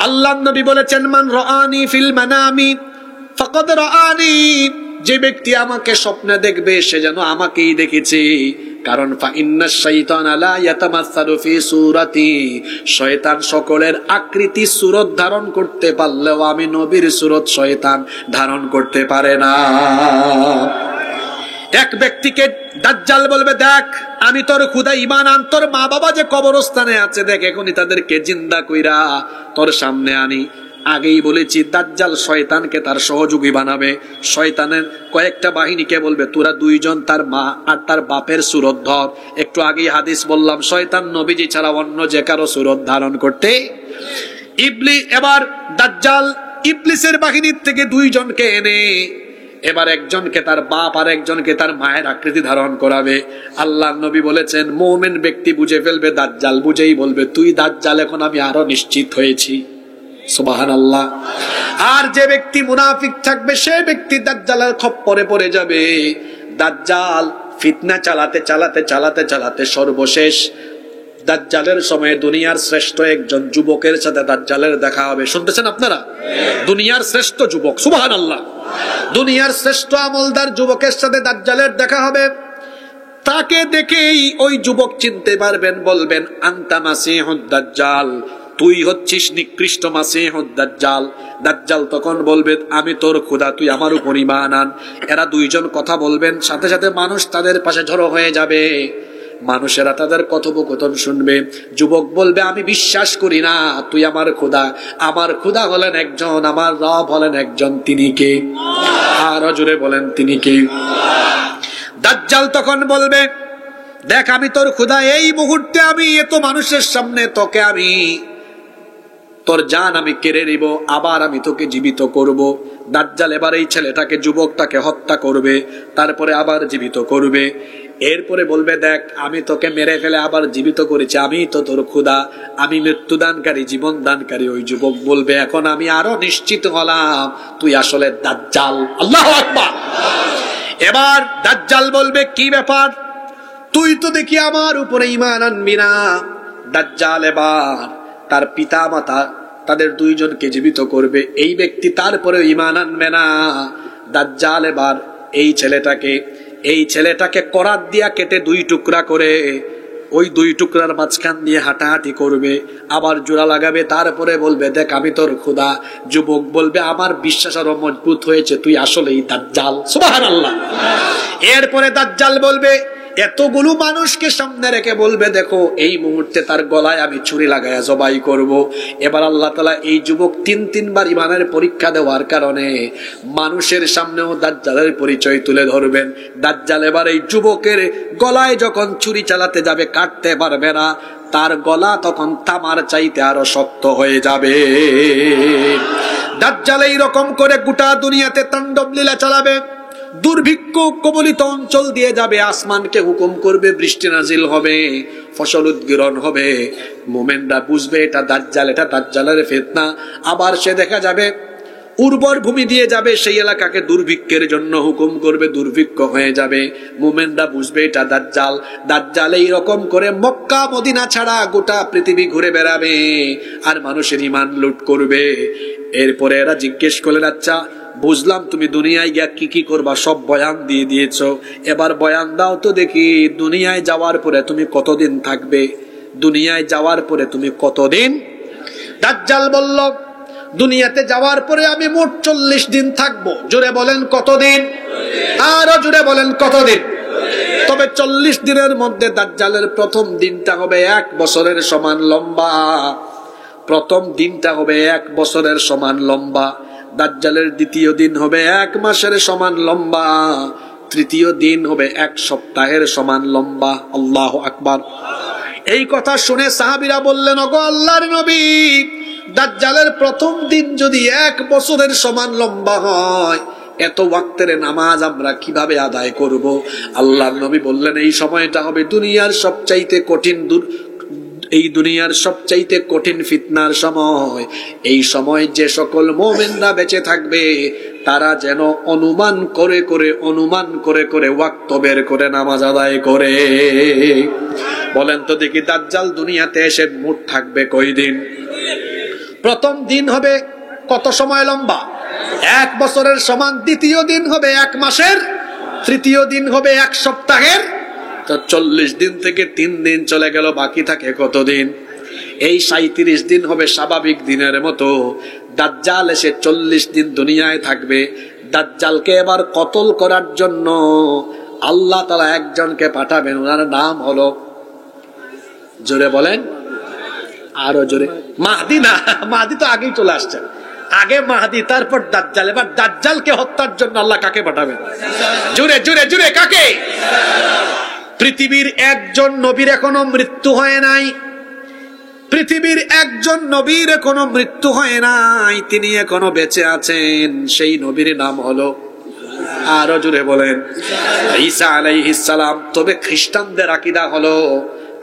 আল্লাহর নবী বলেছেন, মান রাআনি ফিল মানামি ফাকাদ রাআনি, যে ব্যক্তি আমাকে স্বপ্নে দেখবে সে যেন আমাকেই দেখেছে। কারণ ফাইন্নাশ শাইতানা লা ইয়াতামাসসালু ফি সূরাতি, শয়তান সকলের আকৃতি সুরত ধারণ করতে পারলেও আমি নবীর সুরত শয়তান ধারণ করতে পারে না। এক ব্যক্তিকে দাজ্জাল বলবে, দেখ আমি তোর খুদা, ঈমান আন, তোর মা বাবা যে কবরস্থানে আছে দেখ, এখনই তাদেরকে জিন্দা কইরা তোর সামনে আনি। আগেই বলেছি দাজ্জাল শয়তানকে তার সহযোগী বানাবে। শয়তানের কয়েকটা বাহিনীকে বলবে, তোরা দুইজন তার মা আর তার বাপের সুরত ধর। একটু আগেই হাদিস বললাম, শয়তান নবীজি ছাড়া অন্য যে কারো সুরত ধারণ করতে। এবার দাজ্জাল ইবলিসের বাহিনীর থেকে দুইজনকে এনে এবার একজনকে তার বাপ আর একজনকে তার মায়ের আকৃতি ধারণ করাবে। আল্লাহর নবী বলেছেন, মুমিন ব্যক্তি বুঝে ফেলবে দাজ্জাল, বুঝেই বলবে, তুই দাজ্জাল, এখন আমি আরো নিশ্চিত হয়েছি। সুবহানাল্লাহ। আর যে ব্যক্তি মুনাফিক থাকবে সে ব্যক্তি দাজ্জালের খপ্পরে পড়ে যাবে। দাজ্জাল ফিতনা চালাতে চালাতে চালাতে চালাতে সর্বশেষ দাজ্জালের সময় দুনিয়ার শ্রেষ্ঠ একজন যুবকের সাথে দাজ্জালের দেখা হবে। শুনতেছেন আপনারা? দুনিয়ার শ্রেষ্ঠ যুবক, সুবহানাল্লাহ, দুনিয়ার শ্রেষ্ঠ আমলদার যুবকের সাথে দাজ্জালের দেখা হবে। তাকে দেখেই ওই যুবক চিনতে পারবেন, বলবেন, আনতা মাসিহুদ দাজ্জাল, তুই হচ্ছিস নিকৃষ্ট মাসিহুদ দাজ্জাল। দাজ্জাল তখন বলবে, আমি তোর খোদা, তুই আমার উপর ঈমান আন। এরা দুইজন কথা বলবেন, সাথে সাথে মানুষ তাদের পাশে জড়ো হয়ে যাবে। মানুষেরা তাদের কথোপকথন শুনবে। যুবক বলবে, আমি বিশ্বাস করি না তুই আমার খোদা, আমার খোদা হলেন একজন, আমার রব হলেন একজন, তিনি কে? আরো জোরে বলেন, তিনি কে? দাজ্জাল তখন বলবে, দেখ আমি তোর খোদা, এই মুহূর্তে আমি এত মানুষের সামনে তোকে আমি তোর জান আমি কেড়ে নিব, আবার আমি তোকে জীবিত করব। দাজ্জাল এবার এই ছেলেটাকে, যুবকটাকে হত্যা করবে, তারপরে আবার জীবিত করবে। এরপরে বলবে, দেখ আমি তোকে মেরে ফেলে আবার জীবিত করেছি, আমি তো তোর খোদা, আমি মৃত্যুদানকারী, জীবন দানকারী। ওই যুবক বলবে, এখন আমি আরো নিশ্চিত হলাম তুই আসলে দাজ্জাল। আল্লাহু আকবার। এবার দাজ্জাল বলবে, কি ব্যাপার, তুই তো দেখি আমার উপরে ঈমান আনবি না। দাজ্জাল এবার তার পিতা মাতা তাদের দুইজনকে জীবিত করবে। এই ব্যক্তি তারপরে ঈমান আনবে না। দাজ্জাল এবার এই ছেলেটাকে করাত দিয়া কেটে দুই টুকরা করে ওই দুই টুকরার মাঝখান দিয়ে হাঁটাহাঁটি করবে, আবার জোড়া লাগাবে, তারপরে বলবে, দেখ আমি তোর খোদা। যুবক বলবে, আমার বিশ্বাস আরো মজবুত হয়েছে, তুই আসলেই দাজ্জাল। সুবহানাল্লাহ। এরপরে দাজ্জাল বলবে, এতগুলো মানুষকে সামনে রেখে বলবে, দেখো এই মুহূর্তে তার গলায় আমি ছুরি লাগায়া জবাই করব। এবার আল্লাহ তাআলা এই যুবক তিনবার ঈমানের পরীক্ষা দেওয়ার কারণে মানুষের সামনেও দাজ্জালের পরিচয় তুলে ধরবেন। দাজ্জাল এবার এই যুবকের গলায় যখন ছুরি চালাতে যাবে, কাটতে পারবে না, তার গলা তখন তামার চাইতে আরো শক্ত হয়ে যাবে। দাজ্জাল এই রকম করে গোটা দুনিয়াতে তাণ্ডব লীলা চালাবে। দুর্ভিক্ষ কবলিত অঞ্চল দিয়ে যাবে, আসমানকে হুকুম করবে, বৃষ্টি নাজিল হবে, ফসল উৎগীরণ হবে। মুমিনরা বুঝবে এটা দাজ্জাল, এটা দাজ্জালের ফিতনা। আবার সে দেখা যাবে উর্বর ভূমি দিয়ে যাবে, সেই এলাকাকে দুর্ভিক্ষের জন্য হুকুম করবে, দুর্ভিক্ষ হয়ে যাবে। মুমিনরা বুঝবে এটা দাজ্জাল। দাজ্জাল এই রকম করে মক্কা মদিনা ছাড়া গোটা পৃথিবী ঘুরে বেড়াবে আর মানুষের ঈমান লুট করবে। এরপরে এরা জিজ্ঞেস করলেন, আচ্ছা বুঝলাম তুমি দুনিয়ায় গিয়া কি কি করবা, সব বয়ান দিয়ে দিয়েছো, এবার বয়ান দাও তো দেখি, দুনিয়ায় যাওয়ার পরে তুমি কতদিন থাকবে, দুনিয়ায় যাওয়ার পরে তুমি কতদিন? দাজ্জাল বলল, দুনিয়াতে যাওয়ার পরে আমি মোট 40 দিন থাকবো। জোরে বলেন কতদিন? আরো জোরে বলেন কতদিন? তবে 40 দিনের মধ্যে দাজ্জালের প্রথম দিনটা হবে 1 বছরের সমান লম্বা। প্রথম দিনটা হবে 1 বছরের সমান লম্বা। দাজ্জালের দ্বিতীয় দিন হবে 1 মাসের সমান লম্বা। তৃতীয় দিন হবে 1 সপ্তাহের সমান লম্বা। আল্লাহু আকবার। এই কথা শুনে সাহাবীরা বললেন, ওগো আল্লাহর নবী, দাজ্জালের প্রথম দিন যদি 1 বছরের সমান লম্বা হয়, এত ওয়াক্তের নামাজ আমরা কিভাবে আদায় করব? আল্লাহর নবী বললেন এই সময়টা হবে দুনিয়ার সবচাইতে কঠিন এই দুনিয়ার সবচাইতে কঠিন ফিতনার সময়। এই সময় যে সকল মুমিনরা বেঁচে থাকবে তারা যেন অনুমান করে করে ওয়াক্ত বের করে নামাজ আদায় করে। বলেন তো দেখি, দাজ্জাল দুনিয়াতে এসে মুট থাকবে কয়দিন? প্রথম দিন হবে কত সময় লম্বা? 1 বছরের সমান। দ্বিতীয় দিন হবে 1 মাসের। তৃতীয় দিন হবে 1 সপ্তাহের। তো 40 দিন থেকে 3 দিন চলে গেল, বাকি থাকে কতদিন? এই 37 দিন হবে স্বাভাবিক দিনের মতো। দাজ্জাল এসে 40 দিন দুনিয়ায় থাকবে। দাজ্জালকে এবার কতল করার জন্য আল্লাহ তাআলা একজনকে পাঠাবেন, ওনার নাম হলো, জোরে বলেন, আরো জোরে, মাহদি। না, মাহদি তো আগেই চলে আসছেন। আগে মাহদি, তারপর দাজ্জাল। এবার দাজ্জালকে হত্যার জন্য আল্লাহ কাকে পাঠাবেন? জোরে জোরে জোরে, কাকে? পৃথিবীর একজন নবীর এখনো মৃত্যু হয় নাই। পৃথিবীর একজন নবীর এখনো মৃত্যু হয় নাই, তিনি এখনো বেঁচে আছেন। সেই নবীর নাম হলো, আরো জোরে বলেন, ঈসা আলাইহিস সালাম। তবে খ্রিস্টানদের আকীদা হলো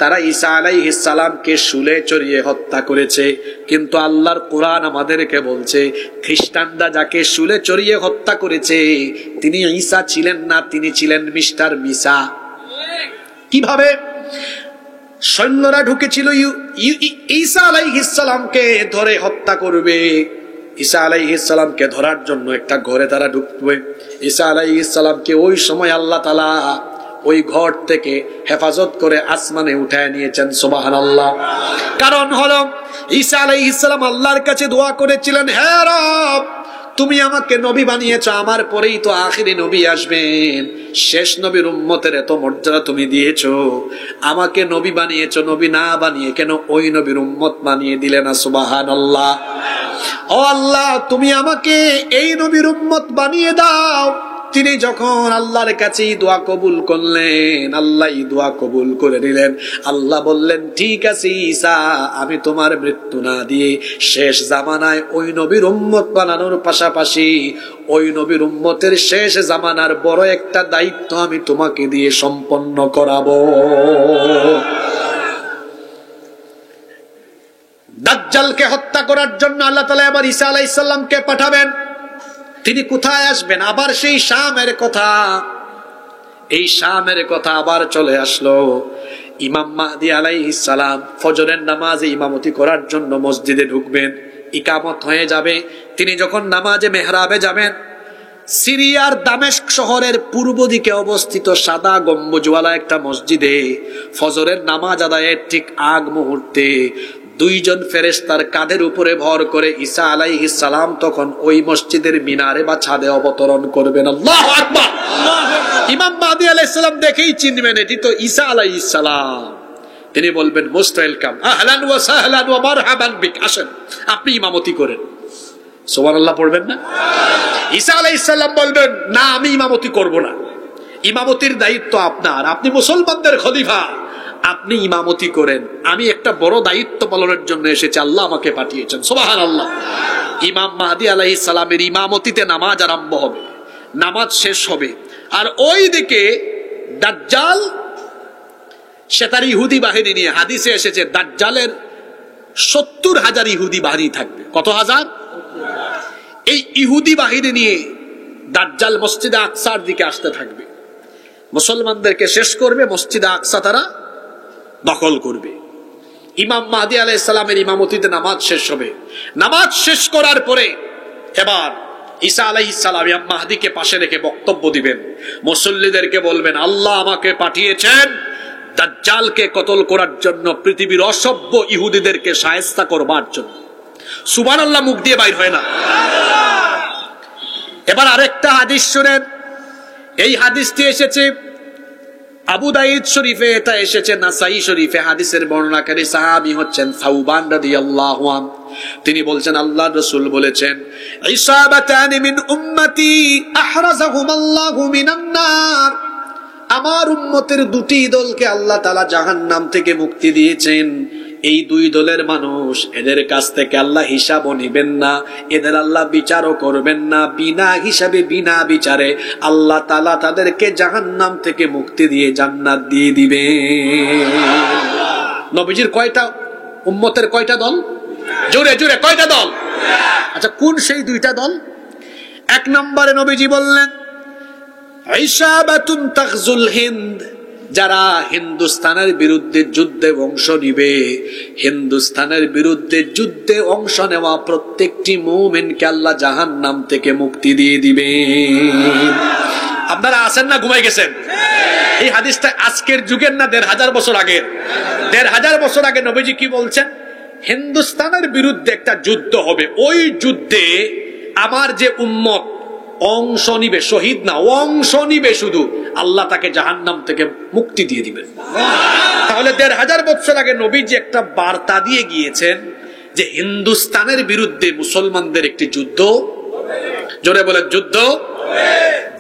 তারা ঈসা আলাইহিস সালামকে শুলে চড়িয়ে হত্যা করেছে, কিন্তু আল্লাহর কোরআন আমাদেরকে বলছে খ্রিস্টানরা যাকে শুলে চড়িয়ে হত্যা করেছে তিনি ঈসা ছিলেন না, তিনি ছিলেন মিস্টার মিসা। কিভাবে? সৈন্যরা ঢুকেছিল ঈসা আলাইহিস সালামকে ধরে হত্যা করবে। ঈসা আলাইহিস সালামকে ধরার জন্য একটা ঘরে তারা ঢুকবে। ঈসা আলাইহিস সালামকে ওই সময় আল্লাহ তাআলা ওই ঘর থেকে হেফাজত করে আসমানে উঠায় নিয়েছেন। সুবহানাল্লাহ। কারণ হলো ঈসা আলাইহিস সালাম আল্লাহর কাছে দোয়া করেছিলেন, হে রব, তুমি আমাকে নবী বানিয়েছো, আমার পরেই তো আখিরি নবী আসবেন, শেষ নবীর উম্মতের এত মর্যাদা তুমি দিয়েছো, আমাকে নবী বানিয়েছো, নবী না বানিয়ে কেন ওই নবীর উম্মত বানিয়ে দিলে না? সুবহানাল্লাহ। ও আল্লাহ, তুমি আমাকে এই নবীর উম্মত বানিয়ে দাও। তিনি যখন আল্লাহর কাছে দোয়া কবুল করলেন, আল্লাহ দোয়া কবুল করে নিলেন। আল্লাহ বললেন, ঠিক আছে ঈসা, আমি তোমার মৃত্যু না দিয়ে শেষ জামানায় ওই নবীর উম্মত বানানোর পাশাপাশি ওই নবীর উম্মতের শেষ জামানার বড় একটা দায়িত্ব আমি তোমাকে দিয়ে সম্পন্ন করাবো। দাজ্জালকে হত্যা করার জন্য আল্লাহ তাআলা এবার ঈসা আলাইহিস সালামকে পাঠাবেন। তিনি কোথায় আসবেন? আবার সেই শামের কথা। এই শামের কথা আবার চলে আসলো। ইমাম মাহদি আলাইহিস সালাম ফজরের নামাজে ইমামতি করার জন্য মসজিদে ঢুকবেন। ইকামত হয়ে যাবে। তিনি যখন নামাজে মেহরাবে যাবেন, সিরিয়ার দামেস্ক শহরের পূর্ব দিকে অবস্থিত সাদা গম্বুজওয়ালা একটা মসজিদে ফজরের নামাজ আদায়ের ঠিক আগ মুহূর্তে 2 জন ফেরেশতার কাঁধের উপরে ভর করে ঈসা আলাইহিস সালাম তখন ওই মসজিদের মিনারে বা ছাদে অবতরণ করবেন। আল্লাহু আকবার। ইমাম মাহদি আলাইহিস সালাম দেখেই চিনবেন এটি তো ঈসা আলাইহিস সালাম। তিনি বলবেন, মোস্ট ওয়েলকাম, আহলান ওয়া সাহলান ওয়া মারহাবান বিক, আসেন আপনি ইমামতি করেন। সুবহানাল্লাহ পড়বেন না? ঈসা আলাইহিস সালাম বলবেন, না, আমি ইমামতি করব না, ইমামতির দায়িত্ব আপনার, আপনি মুসলমানদের খলিফা, আপনি ইমামতি করেন, আমি একটা বড় দায়িত্ব পালনের জন্য এসেছি, আল্লাহ আমাকে পাঠিয়েছেন। সুবহানাল্লাহ। ইমাম মাহদি আলাইহিস সালামের ইমামতিতে নামাজ আরম্ভ হবে, নামাজ শেষ হবে, আর ওই দিকে দাজ্জাল সে তার ইহুদি বাহিনী নিয়ে, হাদিসে এসেছে দাজ্জালের 70,000 ইহুদি বাহিনী থাকবে। কত হাজার? এই ইহুদি বাহিনী নিয়ে দাজ্জাল মসজিদে আকসার দিকে আসতে থাকবে, মুসলমানদেরকে শেষ করবে, মসজিদে আকসা তারা দখল করবে। ইমাম মাহদি আলাইহিস সালামের ইমামতিতে নামাজ শেষ হবে। নামাজ শেষ করার পরে এবার ঈসা আলাইহিস সালাম ইমাম মাহদিকে পাশে রেখে বক্তব্য দিবেন, মুসল্লিদেরকে বলবেন, আল্লাহ আমাকে পাঠিয়েছেন দাজ্জালকে কতল করার জন্য, পৃথিবীর অসভ্য ইহুদিদেরকে শায়েস্তা করবার জন্য। সুবহানাল্লাহ মুখ দিয়ে বাইর হয় না। এবার আরেকটা হাদিস শুনেন। এই হাদিসটি এসেছে আবু দাউদ শরীফে, এটা এসেছে নাসাই শরীফে। হাদিসের বর্ণনাকারী সাহাবী হচ্ছেন সাউবান রাদিয়াল্লাহু আনহু। তিনি বলছেন, আল্লাহর রাসূল বলেছেন, ইসাবাতানি মিন উম্মতি আহরাজাহুমাল্লাহু মিনান নার, আমার উম্মতের 2টি দলকে আল্লাহ তাআলা জাহান্নাম থেকে মুক্তি দিয়েছেন। এই দুই দলের মানুষ, এদের কাছ থেকে আল্লাহ হিসাবও নিবেন না, এদের আল্লাহ বিচারও করবেন না। বিনা হিসাবে বিনা বিচারে আল্লাহ তাআলা তাদেরকে জাহান্নাম থেকে মুক্তি দিয়ে জান্নাত দিয়ে দিবে। নবীজির কয়টা উম্মতের কয়টা দল? জোরে জোরে কয়টা দল? আচ্ছা, কোন সেই দুইটা দল? এক নম্বরে নবীজি বললেন ইসাবাতুন তাগজুল হিন্দ, যারা হিন্দুস্তানের বিরুদ্ধে যুদ্ধে অংশ নিবে। হিন্দুস্তানের বিরুদ্ধে যুদ্ধে অংশ নেওয়া প্রত্যেকটি মুমিনকে আল্লাহ জাহান্নাম থেকে মুক্তি দিয়ে দিবে। আপনারা আছেন না ঘুমাই গেছেন? এই হাদিসটা আজকের যুগের না ১৫০০ বছর আগের? ১৫০০ বছর আগে নবীজি কি বলছেন? হিন্দুস্তানের বিরুদ্ধে একটা যুদ্ধ হবে, ওই যুদ্ধে আমার যে উম্মত অংশ নিবে, শহীদ না অংশ নিবে শুধু, আল্লাহ তাকে জাহান্নাম থেকে মুক্তি দিয়ে দিবেন। তাহলে ১৫০০ বছর আগে নবীজি একটা বার্তা দিয়ে গিয়েছেন যে হিন্দুস্তানের বিরুদ্ধে মুসলমানদের একটি যুদ্ধ, জোরে বলেন যুদ্ধ,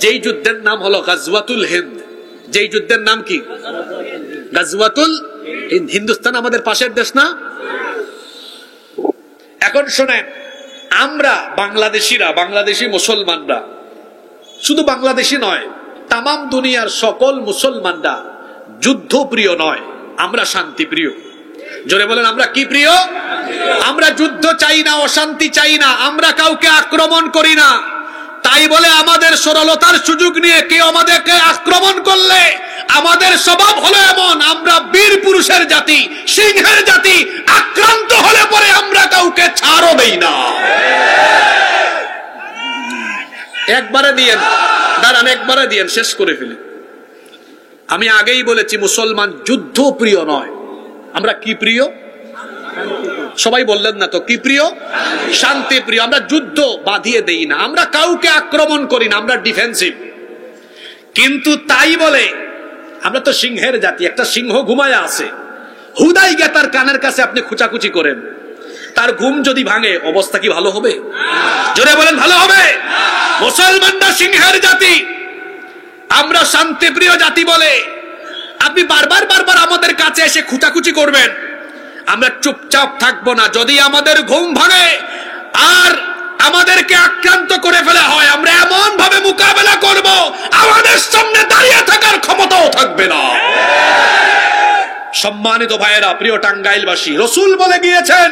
যেই যুদ্ধের নাম হলো গাজওয়াতুল হিন্দ। যেই যুদ্ধের নাম কি? গাজওয়াতুল হিন্দ। হিন্দুস্তান আমাদের পাশের দেশ না? এখন শোনেন, আমরা বাংলাদেশিরা, বাংলাদেশি মুসলমানরা, শুধু বাংলাদেশি নয়, তামাম দুনিয়ার সকল মুসলমানরা যুদ্ধ প্রিয় নয়, আমরা শান্তি প্রিয়। জোরে বলেন আমরা কি প্রিয়? আমরা যুদ্ধ চাই না, অশান্তি চাই না, আমরা কাউকে আক্রমণ করি না। তাই বলে আমাদের সরলতার সুযোগ নিয়ে কেউ আমাদেরকে আক্রমণ করলে আমাদের স্বভাব হলো এমন, আমরা বীর পুরুষের জাতি, সিংহের জাতি, আক্রান্ত হলে পরে আমরা কাউকে ছাড়ও দেই না। একবারে দিয়েন, দাঁড়ান, একবারে দিয়েন, শেষ করে ফেলি। আমি আগেই বলেছি মুসলমান যুদ্ধ প্রিয় নয়, আমরা কি প্রিয়? সবাই বললেন না তো, কি প্রিয়? শান্তি প্রিয়। আমরা যুদ্ধ বাঁধিয়ে দেই না, আমরা কাউকে আক্রমণ করি না, আমরা ডিফেন্সিভ। কিন্তু তাই বলে আমরা তো সিংহের জাতি, একটা সিংহ ঘুমায় আছে, হুদাই গে তার কানের কাছে আপনি খুচাখুচি করেন, তার ঘুম যদি ভাঙে অবস্থা কি ভালো হবে? জোরে বলেন ভালো হবে? মুসলমানরা সিংহের জাতি, আমরা শান্তিপ্রিয় জাতি বলে আপনি বারবার বারবার আমাদের কাছে এসে খুচাখুচি করবেন, আমরা চুপচাপ থাকবো না। যদি আমাদের ঘুম ভাঙে আর আমাদেরকে আক্রান্ত করে ফেলা হয়, আমরা এমন ভাবে মোকাবেলা করব আমাদের সামনে দাঁড়িয়ে থাকার ক্ষমতাও থাকবে না। সম্মানিত ভাইয়েরা, প্রিয় টাঙ্গাইলবাসী, রাসূল বলে গিয়েছেন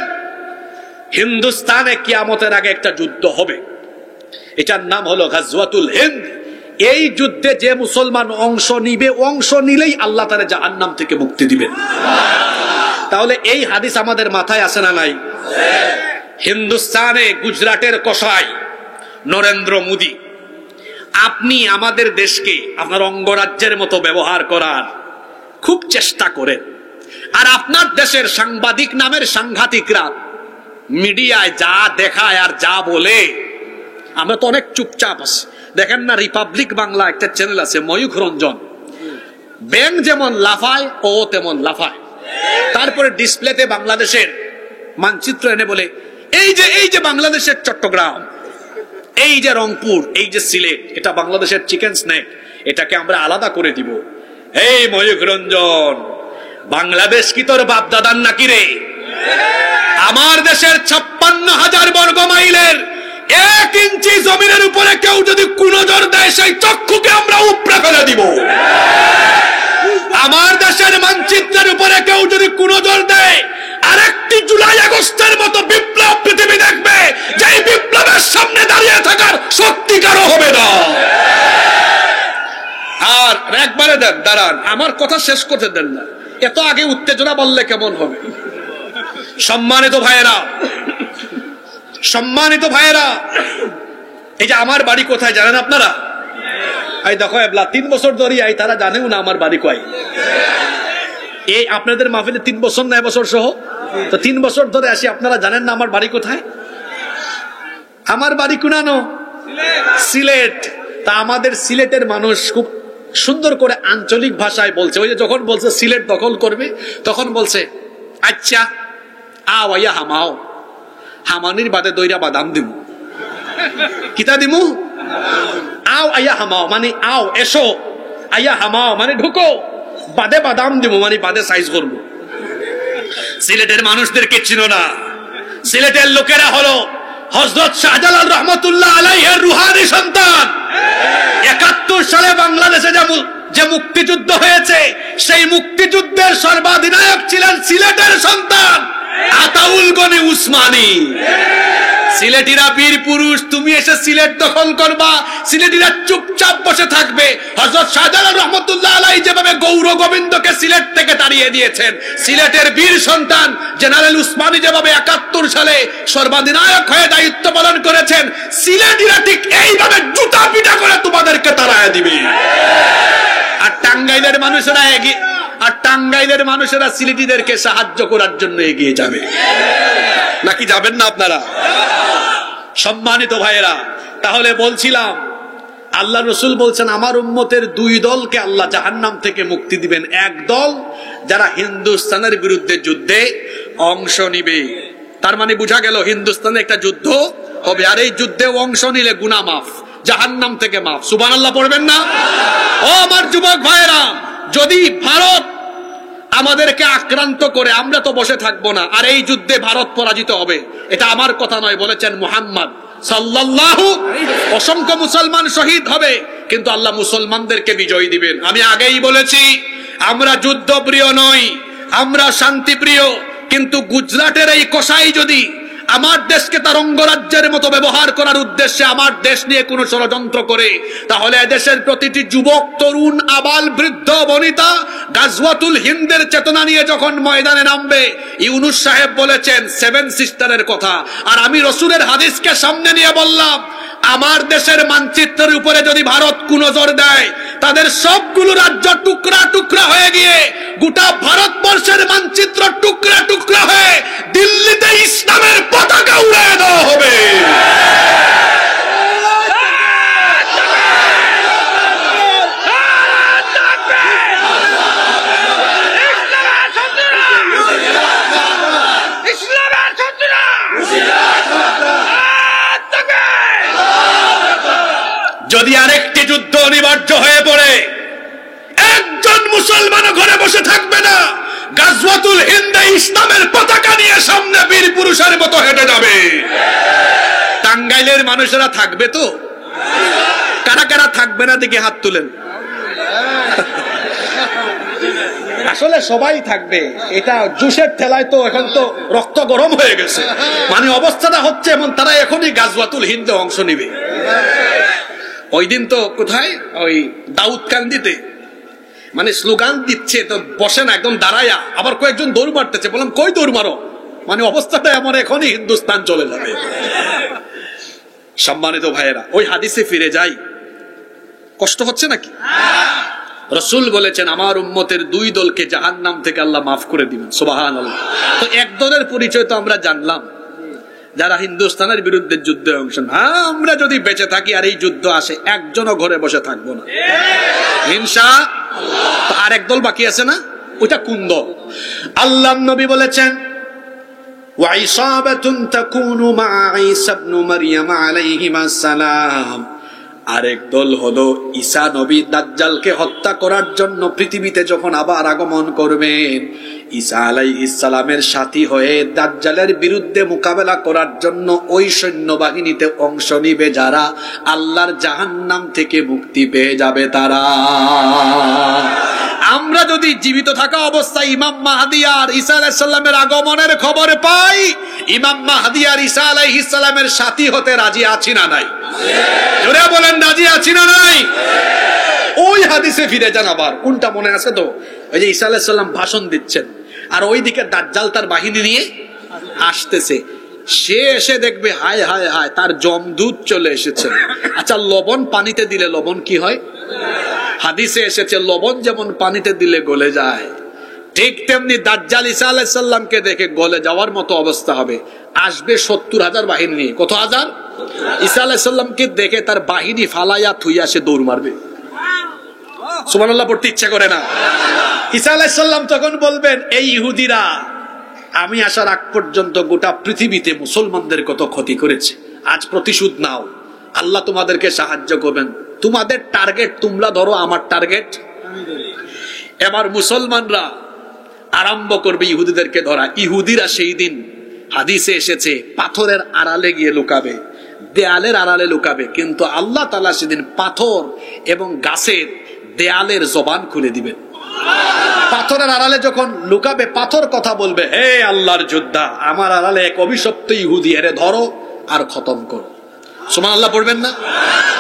হিন্দুস্তানে কিয়ামতের আগে একটা যুদ্ধ হবে, এটার নাম হলো গাজওয়াতুল হিন্দ। এই যুদ্ধে যে মুসলমান অংশ নিবে, অংশ নিলেই আল্লাহ তাআলা জাহান্নাম থেকে মুক্তি দিবেন। তাহলে এই হাদিস আমাদের মাথায় আসে না নাই? হিন্দুস্তানে গুজরাটের কসাই নরেন্দ্র মোদী, আপনি আমাদের দেশকে আপনার অঙ্গরাজ্যের মতো ব্যবহার করার খুব চেষ্টা করেন, আর আপনার দেশের সাংবাদিক নামের সাংঘাতিকরা মিডিয়ায় যা দেখায় আর যা বলে, আমরা তো অনেক চুপচাপ আছি। দেখেন না, রিপাবলিক বাংলা একটা চ্যানেল আছে, ময়ূখ রঞ্জন, ব্যাং যেমন লাফায় ও তেমন লাফায়, তারপরে ডিসপ্লেতে বাংলাদেশের মানচিত্র এনে বলে এই যে বাংলাদেশের চট্টগ্রাম, এই যে রংপুর, এই যে সিলেট, এটা বাংলাদেশের চিকেন স্ন্যাক, এটাকে আমরা আলাদা করে দিব। এই ময়ূখ রঞ্জন, বাংলাদেশ কি তোর বাপ দাদার নাকি রে? আমার দেশের 56,000 বর্গ মাইলের 1 ইঞ্চি জমিনের উপরে কেউ যদি কুনজর দেয়, সেই চক্ষুকে আমরা উপড়ে ফেলে দিব। আমার দেশের মানচিত্রের উপরে কেউ যদি কুনজর দেয়, আরেকটি জুলাই আগস্টের মতো বিপ্লব পৃথিবী দেখবে, যেই বিপ্লবের সামনে দাঁড়িয়ে থাকার শক্তি কারো হবে না। আর একবারে দেন, দাঁড়ান, আমার কথা শেষ করতে দেন না, এত আগে উত্তেজনা বললে কেমন হবে? সম্মানিত ভাইয়েরা, সম্মানিত ভাইয়েরা, এই যে আমার বাড়ি কোথায় জানেন আপনারা? এই দেখো এবলা 3 বছর ধরে আই, তারা জানেও না আমার বাড়ি কয়। এই আপনাদের মাহফিলে 3 বছর না এবছর সহ, তো 3 বছর ধরে আসি, আপনারা জানেন না আমার বাড়ি কোথায়? আমার বাড়ি কুনানো, সিলেট। তা আমাদের সিলেটের মানুষ খুব সুন্দর করে আঞ্চলিক ভাষায় বলছে। ওই যে যখন বলছে সিলেট দখল করবে, তখন বলছে আচ্ছা আও আইয়া হামাও, হামানির বাদে দইরা বাদাম দিমু। কিতা দিমু? আও আইয়া হামাও মানে আও এসো, আইয়া হামাও মানে ঢুকো, বাদে বাদাম দিমু মানে বাদে সাইজ করবো। সিলেটের মানুষদেরকে চিনো না। সিলেটের লোকেরা হলো হযরত শাহজালাল রহমতুল্লাহ আলাইহির রুহানি সন্তান। ৭১ সালে বাংলাদেশে যে মুক্তিযুদ্ধ হয়েছে, সেই মুক্তিযুদ্ধের সর্বাধিনায়ক ছিলেন সিলেটের সন্তান আতাউল গনি উসমানী। সিলেটিরা বীর পুরুষ, তুমি এসে সিলেট দখল করবা, সিলেটিরা চুপচাপ বসে থাকবে। হযরত শাহজালাল রহমতুল্লাহ আলাইহি যেভাবে গৌর গোবিন্দকে সিলেট থেকে তাড়িয়ে দিয়েছেন, সিলেটের বীর সন্তান জেনারেল উসমানী যেভাবে ৭১ সালে সর্বাধিনায়ক হয়ে দায়িত্ব পালন করেছেন, সিলেটিরা ঠিক এইভাবে জুতা পিটা করে তোমাদেরকে তাড়ায় দিবে। আর টাঙ্গাইলের মানুষেরা সিলেটিদেরকে সাহায্য করার জন্য এগিয়ে যাবে। নাকি যাবেন না আপনারা? সম্মানিত ভাইয়েরা, তাহলে বলছিলাম আল্লাহ রসুল বলছেন আমার উম্মতের দুই দলকে আল্লাহ জাহান্নাম থেকে মুক্তি দিবেন। এক দল যারা হিন্দুস্তানের বিরুদ্ধে যুদ্ধে অংশ নিবে, তার মানে বোঝা গেল হিন্দুস্তানে একটা যুদ্ধ হবে, আর এই যুদ্ধে অংশ নিলে গুনাহ মাফ, জাহান্নাম থেকে মাফ। সুবহানাল্লাহ পড়বেন না? ও আমার যুবক ভাইয়েরা, যদি ভারত আমাদেরকে আক্রান্ত করে, আমরা তো বসে থাকবো না, আর এই যুদ্ধে ভারত পরাজিত হবে, এটা আমার কথা নয়, বলেছেন মুহাম্মদ সাল্লাল্লাহু। অসংখ্য মুসলমান শহীদ হবে, কিন্তু আল্লাহ মুসলমানদেরকে বিজয় দিবেন। আমি আগেই বলেছি আমরা যুদ্ধপ্রিয় নই, আমরা শান্তিপ্রিয়। কিন্তু গুজরাটের এই কসাই যদি আমার দেশকে তার অঙ্গরাজ্যের মতো ব্যবহার করার উদ্দেশ্যে আমার দেশ নিয়ে কোনো ষড়যন্ত্র করে, তাহলে এদেশের প্রতিটি যুবক, তরুণ, আবাল, বৃদ্ধ, বনিতা গাজওয়াতুল হিন্দের চেতনা নিয়ে যখন ময়দানে নামবে, ইউনূস সাহেব বলেছেন 7 সিস্টারের কথা, আর আমি রসুলের হাদিসকে সামনে নিয়ে বললাম আমার দেশের মানচিত্রের উপরে যদি ভারত কুনজর দেয়, তাদের সবগুলো রাজ্য টুকরা টুকরা হয়ে গিয়ে গোটা ভারতবর্ষের মানচিত্র টুকরা টুকরা হয়ে দিল্লিতে ইসলামের পতাকা উড়িয়ে দেওয়া হবে। যদি আরেকটি যুদ্ধ অনিবার্য হয়ে পড়ে, একজন মুসলমান ঘরে বসে থাকবে না, গাজওয়াতুল হিন্দে ইসলামের পতাকা নিয়ে সামনে বীর পুরুষের মতো হেঁটে যাবে। টাঙ্গাইলের মানুষেরা থাকবে তো? কারা কারা থাকবে না দেখে হাত তুলেন। আসলে সবাই থাকবে, এটা জুসের ঠেলায় তো এখন তো রক্ত গরম হয়ে গেছে, মানে অবস্থাটা হচ্ছে এমন, তারা এখনই গাজওয়াতুল হিন্দে অংশ নিবে। ওই দিন তো কোথায়, ওই দাউদকান্দিতে, মানে স্লোগান দিচ্ছে তো বসে না, একদম দাঁড়ায়া, আবার কয়েকজন দৌড় মারতেছে। বললাম কই দৌড় মারো, মানে অবস্থাটা এমন, এখনই হিন্দুস্তান চলে যাবে। সম্মানিত ভাইয়েরা, ওই হাদিসে ফিরে যাই, কষ্ট হচ্ছে নাকি? রসুল বলেছেন আমার উম্মতের দুই দলকে জাহান্নাম থেকে আল্লাহ মাফ করে দিবেন। সুবহানাল্লাহ। তো এক দলের পরিচয় তো আমরা জানলাম, যারা হিন্দুস্তানের বিরুদ্ধে যুদ্ধে অংশ নেন। হ্যাঁ, আমরা যদি বেঁচে থাকি আর এই যুদ্ধ আসে, একজনও ঘরে বসে থাকবো না ইনশাআল্লাহ। আর এক দল বাকি আছে না, ওটা কোন দল? আল্লাহর নবী বলেছেন ওয়া ইসাবাতুন তাকুনু মা ঈসা ইবনে মারইয়াম আলাইহিস সালাম। আরেক দল হলো ঈসা নবী দাজ্জালকে হত্যা করার জন্য পৃথিবীতে যখন আবার আগমন করবেন, ঈসা আলাইহিস সালামের সাথী হয়ে দাজ্জালের বিরুদ্ধে মোকাবেলা করার জন্য ওই সৈন্যবাহিনীতে অংশ নিবে যারা, আল্লাহর জাহান্নাম থেকে মুক্তি পেয়ে যাবে তারা। আমরা যদি জীবিত থাকা অবস্থায় ইমাম মাহদী আর ঈসা আলাইহিস সালামের আগমনের খবর পাই, ইমাম মাহদী আর ঈসা আলাইহিস সালামের সাথী হতে রাজি আছি না নাই? জোরে বলেন, রাজি আছি না নাই? ওই হাদিসে ফিরে যান আবার, কোনটা মনে আছে তো? ওই যে ঈসা আলাইহিস সালাম ভাষণ দিচ্ছেন, আর ওইদিকে দাজ্জাল তার বাহিনী নিয়ে আসতেছে। সে এসে দেখবে হায় হায় হায়, তার জমদূত চলে এসেছে। আচ্ছা, লবণ পানিতে দিলে লবণ কি হয়? হাদিসে এসেছে লবণ যেমন পানিতে দিলে গলে যায়, ঠিক তেমনি দাজ্জাল ঈসা আলাইহিস সালামকে দেখে গলে যাওয়ার মতো অবস্থা হবে। আসবে 70,000 বাহিনী নিয়ে। কত হাজার? ঈসা আলাইহিস সালামকে দেখে তার বাহিনী ফালাইয়া থুইয়া সে দৌড় মারবে। সুবহানাল্লাহ পড়তে ইচ্ছা করে না? ঈসা আলাইহিস সালাম তখন বলবেন, এই ইহুদিরা আমি আসার আগ পর্যন্ত গোটা পৃথিবীতে মুসলমানদের কত ক্ষতি করেছে, আজ প্রতিশোধ নাও, আল্লাহ তোমাদেরকে সাহায্য করবেন। তোমাদের টার্গেট তোমরা ধরো, আমার টার্গেট। এবার মুসলমানরা আরম্ভ করবে ইহুদিদেরকে ধরা। ইহুদিরা সেই দিন হাদিসে এসেছে পাথরের আড়ালে গিয়ে লুকাবে, দেয়ালের আড়ালে লুকাবে, কিন্তু আল্লাহ তাআলা সেদিন পাথর এবং গাছের দেয়ালের জবান খুলে দিবেন। পাথরের আড়ালে যখন লুকাবে, পাথর কথা বলবে, হে আল্লাহর যোদ্ধা, আমার আড়ালে এক অভিশপ্ত ইহুদি, এরে ধরো আর খতম করো। সুবহানাল্লাহ পড়বেন না?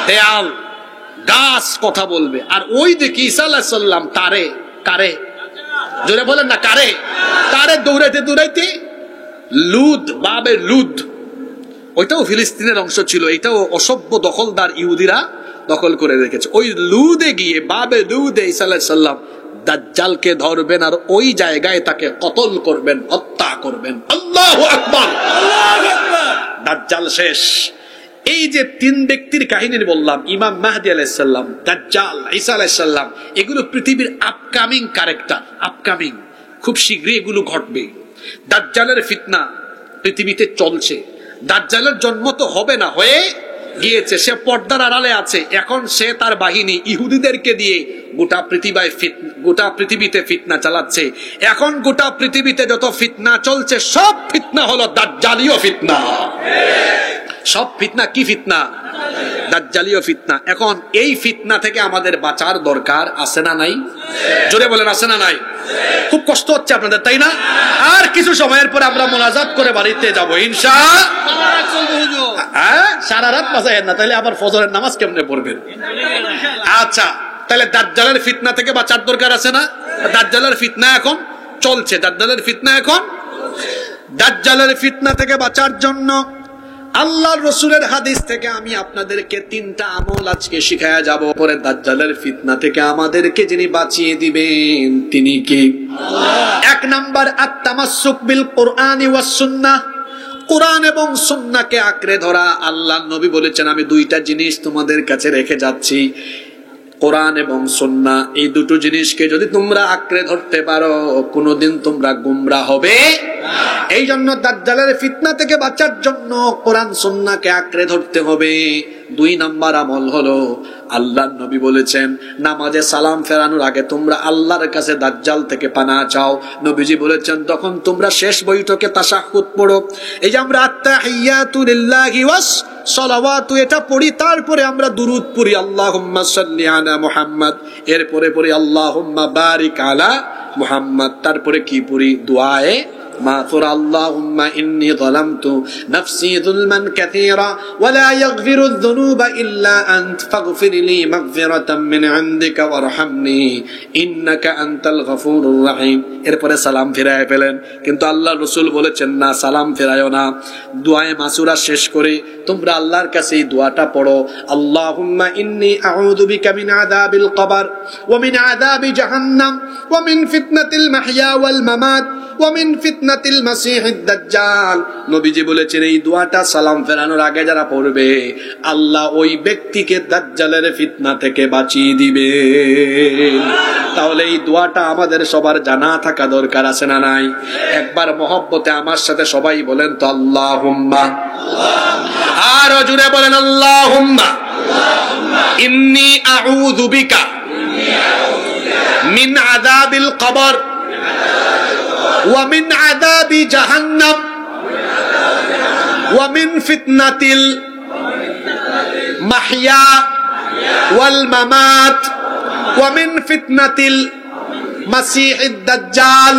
দেয়াল গাছ কথা বলবে। আর ওই দেখি ঈসা আলাইহিস সালাম তারে কারে, জোরে বলেন না কারে, তারে দৌড়াইতে দৌড়াইতে লুদ, বাবে লুদ, ওইটাও ফিলিস্তিনের অংশ ছিল, এটাও অসভ্য দখলদার ইহুদিরা দখল করে রেখেছে। ওই লুদে গিয়ে, বাবে লুদে ঈসা আলাইহিস সালাম দাজ্জালকে ধরবেন আর ওই জায়গায় তাকে কতল করবেন, হত্যা করবেন। আল্লাহু আকবার, আল্লাহু আকবার। দাজ্জাল শেষ। এই যে তিন ব্যক্তির কাহিনী বললাম, ইমাম মাহদী আলাইহিস সালাম, দাজ্জাল, ঈসা আলাইহিস সালাম, এগুলো পৃথিবীর আপকামিং ক্যারেক্টার, আপকামিং, খুব শীঘ্রই এগুলো ঘটবে। দাজ্জালের ফিতনা পৃথিবীতে চলছে। দাজ্জালের জন্ম তো হবে না, হয়ে গিয়েছে, সে পর্দার আড়ালে আছে। এখন সে তার বাহিনী ইহুদিদেরকে দিয়ে গোটা পৃথিবীতে ফিতনা চালাচ্ছে। এখন গোটা পৃথিবীতে যত ফিতনা চলছে, সব ফিতনা হলো দাজ্জালীয় ফিতনা। সব ফিতনা কি ফিতনা? দাজ্জালীয় ফিতনা। এখন এই ফিতনা থেকে আমাদের বাঁচার দরকার আছে না নাই? জোরে বলেন আছে না নাই? খুব কষ্ট হচ্ছে আপনাদের, তাই না? আর কিছু সময়ের পরে আমরা মোনাজাত করে বাড়িতে যাবো ইনশাআল্লাহ। সারা রাত বাঁচায়েন না, তাহলে আবার ফজরের নামাজ কেমনে পড়বেন? আচ্ছা, তাহলে দাজ্জালের ফিতনা থেকে বাঁচার দরকার আছে না? দাজ্জালের ফিতনা এখন চলছে। দাজ্জালের ফিতনা থেকে বাঁচার জন্য আল্লাহর রাসূলের হাদিস থেকে আমি আপনাদেরকে তিনটা আমল আজকে শিখায়া যাব। পরে দাজ্জালের ফিতনা থেকে আমাদেরকে যিনি বাঁচিয়ে দিবেন তিনি কি? আল্লাহ। 1 নাম্বার, আত-তামাসসুক বিল কুরআনি ওয়াস সুন্নাহ, কোরআন এবং সুন্নাহকে আঁকড়ে ধরা। আল্লাহর নবী বলেছেন, আমি দুইটা জিনিস তোমাদের কাছে রেখে যাচ্ছি, কোরআন এবং সুন্নাহ। এই দুটো জিনিসকে যদি তোমরা আঁকড়ে ধরতে পারো, কোনোদিন তোমরা গোমরা হবে না। এই জন্য দাজ্জালের ফিতনা থেকে বাঁচার জন্য কোরআন সুন্নাহকে আঁকড়ে ধরতে হবে। 2 নাম্বার আমল হলো, আল্লাহর নবী বলেছেন, নামাজে সালাম ফেরানোর আগে তোমরা আল্লাহর কাছে দাজ্জাল থেকে পানাহ চাও। নবীজি বলেছেন, তখন তোমরা শেষ বৈঠকে তাশাহুদ পড়ো। এই যে আমরা আত-তাহিয়াতু লিল্লাহি ওয়াস সালাওয়াতু এটা পড়ি, তারপরে আমরা দুরূদ পড়ি, আল্লাহুম্মা সাল্লি আলা মুহাম্মদ, এরপরে পড়ি আল্লাহুম্মা বারিক আলা মুহাম্মদ। তারপরে কি পড়ি? দুআয়ে মাগফির, আল্লাহুম্মা ইন্নী যালামতু নাফসি যুলমান কাসীরা ওয়া লা ইয়াগফিরু যুনুবা ইল্লা আনত ফাগফিরলি মাগফিরাতাম মিন ইনদিকা ওয়ারহামনি ইন্নাকা আনতাল গফুরুর রহিম। এরপরে সালাম ফিরায় ফেলেন। কিন্তু আল্লাহর রাসূল বলেছেন, না, সালাম ফিরায়ও না। দুআয়ে মাসুরা শেষ করে তোমরা আল্লাহর কাছে এই দোয়াটা পড়ো, আল্লাহুম্মা ইন্নী আউযু বিকা মিন আযাবিল কবর ওয়া মিন আযাবি জাহান্নাম ওয়া মিন ফিতনাতিল মাহইয়া ওয়াল মামাত ওয়া মিন ফিতনাতিল মাসিহিদ দাজ্জাল। নবীজি বলেছেন, এই দোয়াটা সালাম ফেরানোর আগে যারা পড়বে, আল্লাহ ওই ব্যক্তিকে দাজ্জালের ফিতনা থেকে বাঁচিয়ে দিবে। তাহলে এই দোয়াটা আমাদের সবার জানা থাকা দরকার আছে না নাই? একবার মহব্বতে আমার সাথে সবাই বলেন তো, আল্লাহুম্মা, আর জুড়ে বলেন, আল্লাহুম্মা ইন্নী আউযু বিকা মিন আযাবিল কবর ওয়া মিন আযাবি জাহান্নাম ওয়া মিন ফিতনাতিল মাহইয়া ওয়াল মামাত ওয়া মিন ফিতনাতিল মাসিহিদ দাজ্জাল।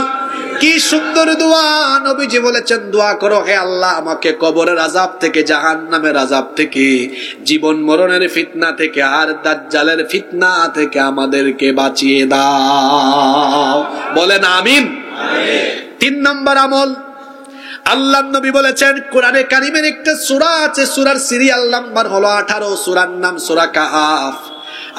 কি সুন্দর দোয়া! নবীজি বলেছেন, দোয়া করো, হে আল্লাহ, আমাকে কবরের আযাব থেকে, জাহান্নামের আযাব থেকে, জীবন মরণের ফিতনা থেকে, আর দাজ্জালের ফিতনা থেকে আমাদেরকে বাঁচিয়ে দাও। বলেন আমিন। 3 নম্বর আমল, আল্লাহর নবী বলেছেন, কোরআনে কারীমের একটা সূরা আছে, সূরার সিরিয়াল নাম্বার হলো 18, সূরার নাম সূরা কাহাফ।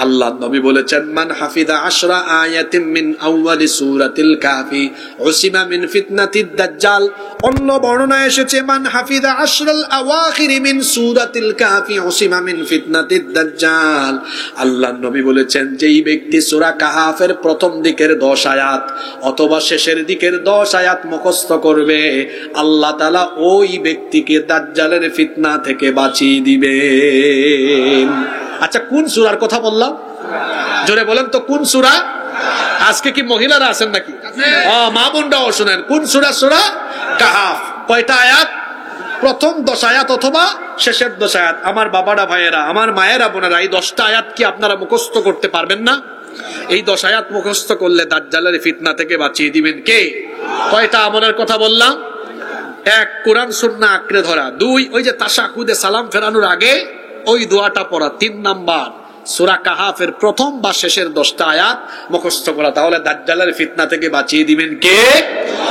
আল্লাহর নবী বলেছেন, মান হাফিযা 10 আয়াতিন মিন আউয়ালি সূরাতিল কাহফি উসিমা মিন ফিতনাতিদ দাজ্জাল। অন্য বর্ণনায় এসেছে, মান হাফিযা 10 আওয়াখির মিন সূরাতিল কাহফি উসিমা মিন ফিতনাতিদ দাজ্জাল। আল্লাহর নবী বলেছেন, যেই ব্যক্তি সূরা কাহাফের প্রথম দিকের 10 আয়াত অথবা শেষের দিকের 10 আয়াত মুখস্থ করবে, আল্লাহ তাআলা ওই ব্যক্তিকে দাজ্জালের ফিতনা থেকে বাঁচিয়ে দিবেন। আচ্ছা, কোন সূরার কথা বললাম? জোরে বলেন তো, কোন সূরা? আজকে কি মহিলারা আছেন নাকি? মা বোনরাও শুনেন। কোন সূরা? সূরা কাহাফ। কয়টা আয়াত? প্রথম 10 আয়াত অথবা শেষের 10 আয়াত। আমার বাবারা, ভাইয়েরা, আমার মায়েরা, বোনেরা, এই 10টা আয়াত কি আপনারা মুখস্থ করতে পারবেন না? এই 10 আয়াত মুখস্থ করলে দাজ্জালের ফিতনা থেকে বাঁচিয়ে দিবেন কে? কয়টা আমলের কথা বললাম? 1, কোরআন সুন্নাহ আঁকড়ে ধরা। 2, ওই যে তাশাহুদে সালাম ফেরানোর আগে ওই দোয়াটা পড়া। 3 নাম্বার, সূরা কাহাফের প্রথম বা শেষের 10টা আয়াত মুখস্থ করা। তাহলে দাজ্জালের ফিতনা থেকে বাঁচিয়ে দিবেন কে?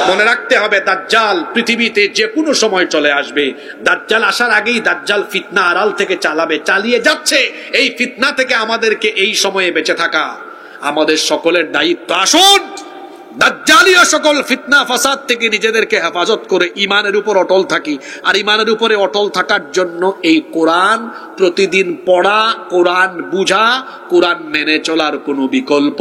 মনে রাখতে হবে, দাজ্জাল পৃথিবীতে যে কোনো সময় চলে আসবে। দাজ্জাল আসার আগেই দাজ্জাল ফিতনা আড়াল থেকে চালিয়ে যাচ্ছে। এই ফিতনা থেকে আমাদেরকে এই সময়ে বেঁচে থাকা আমাদের সকলের দায়িত্ব। আসুন দাজ্জালীয় সকল ফিতনা ফাসাদ থেকে নিজেদেরকে হেফাজত করে ঈমানের উপর অটল থাকি। আর ঈমানের উপরে অটল থাকার জন্য এই কোরআন প্রতিদিন পড়া, কোরআন বুঝা, কোরআন মেনে চলার কোনো বিকল্প।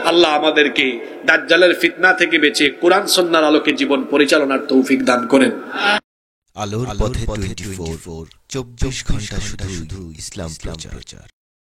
আল্লাহ আমাদেরকে দাজ্জালের ফিতনা থেকে বেঁচে কোরআন সুন্নাহর আলোকে জীবন পরিচালনার তৌফিক দান করেন। আলোর পথে 24 24 ঘন্টা শুধু ইসলাম প্রচার।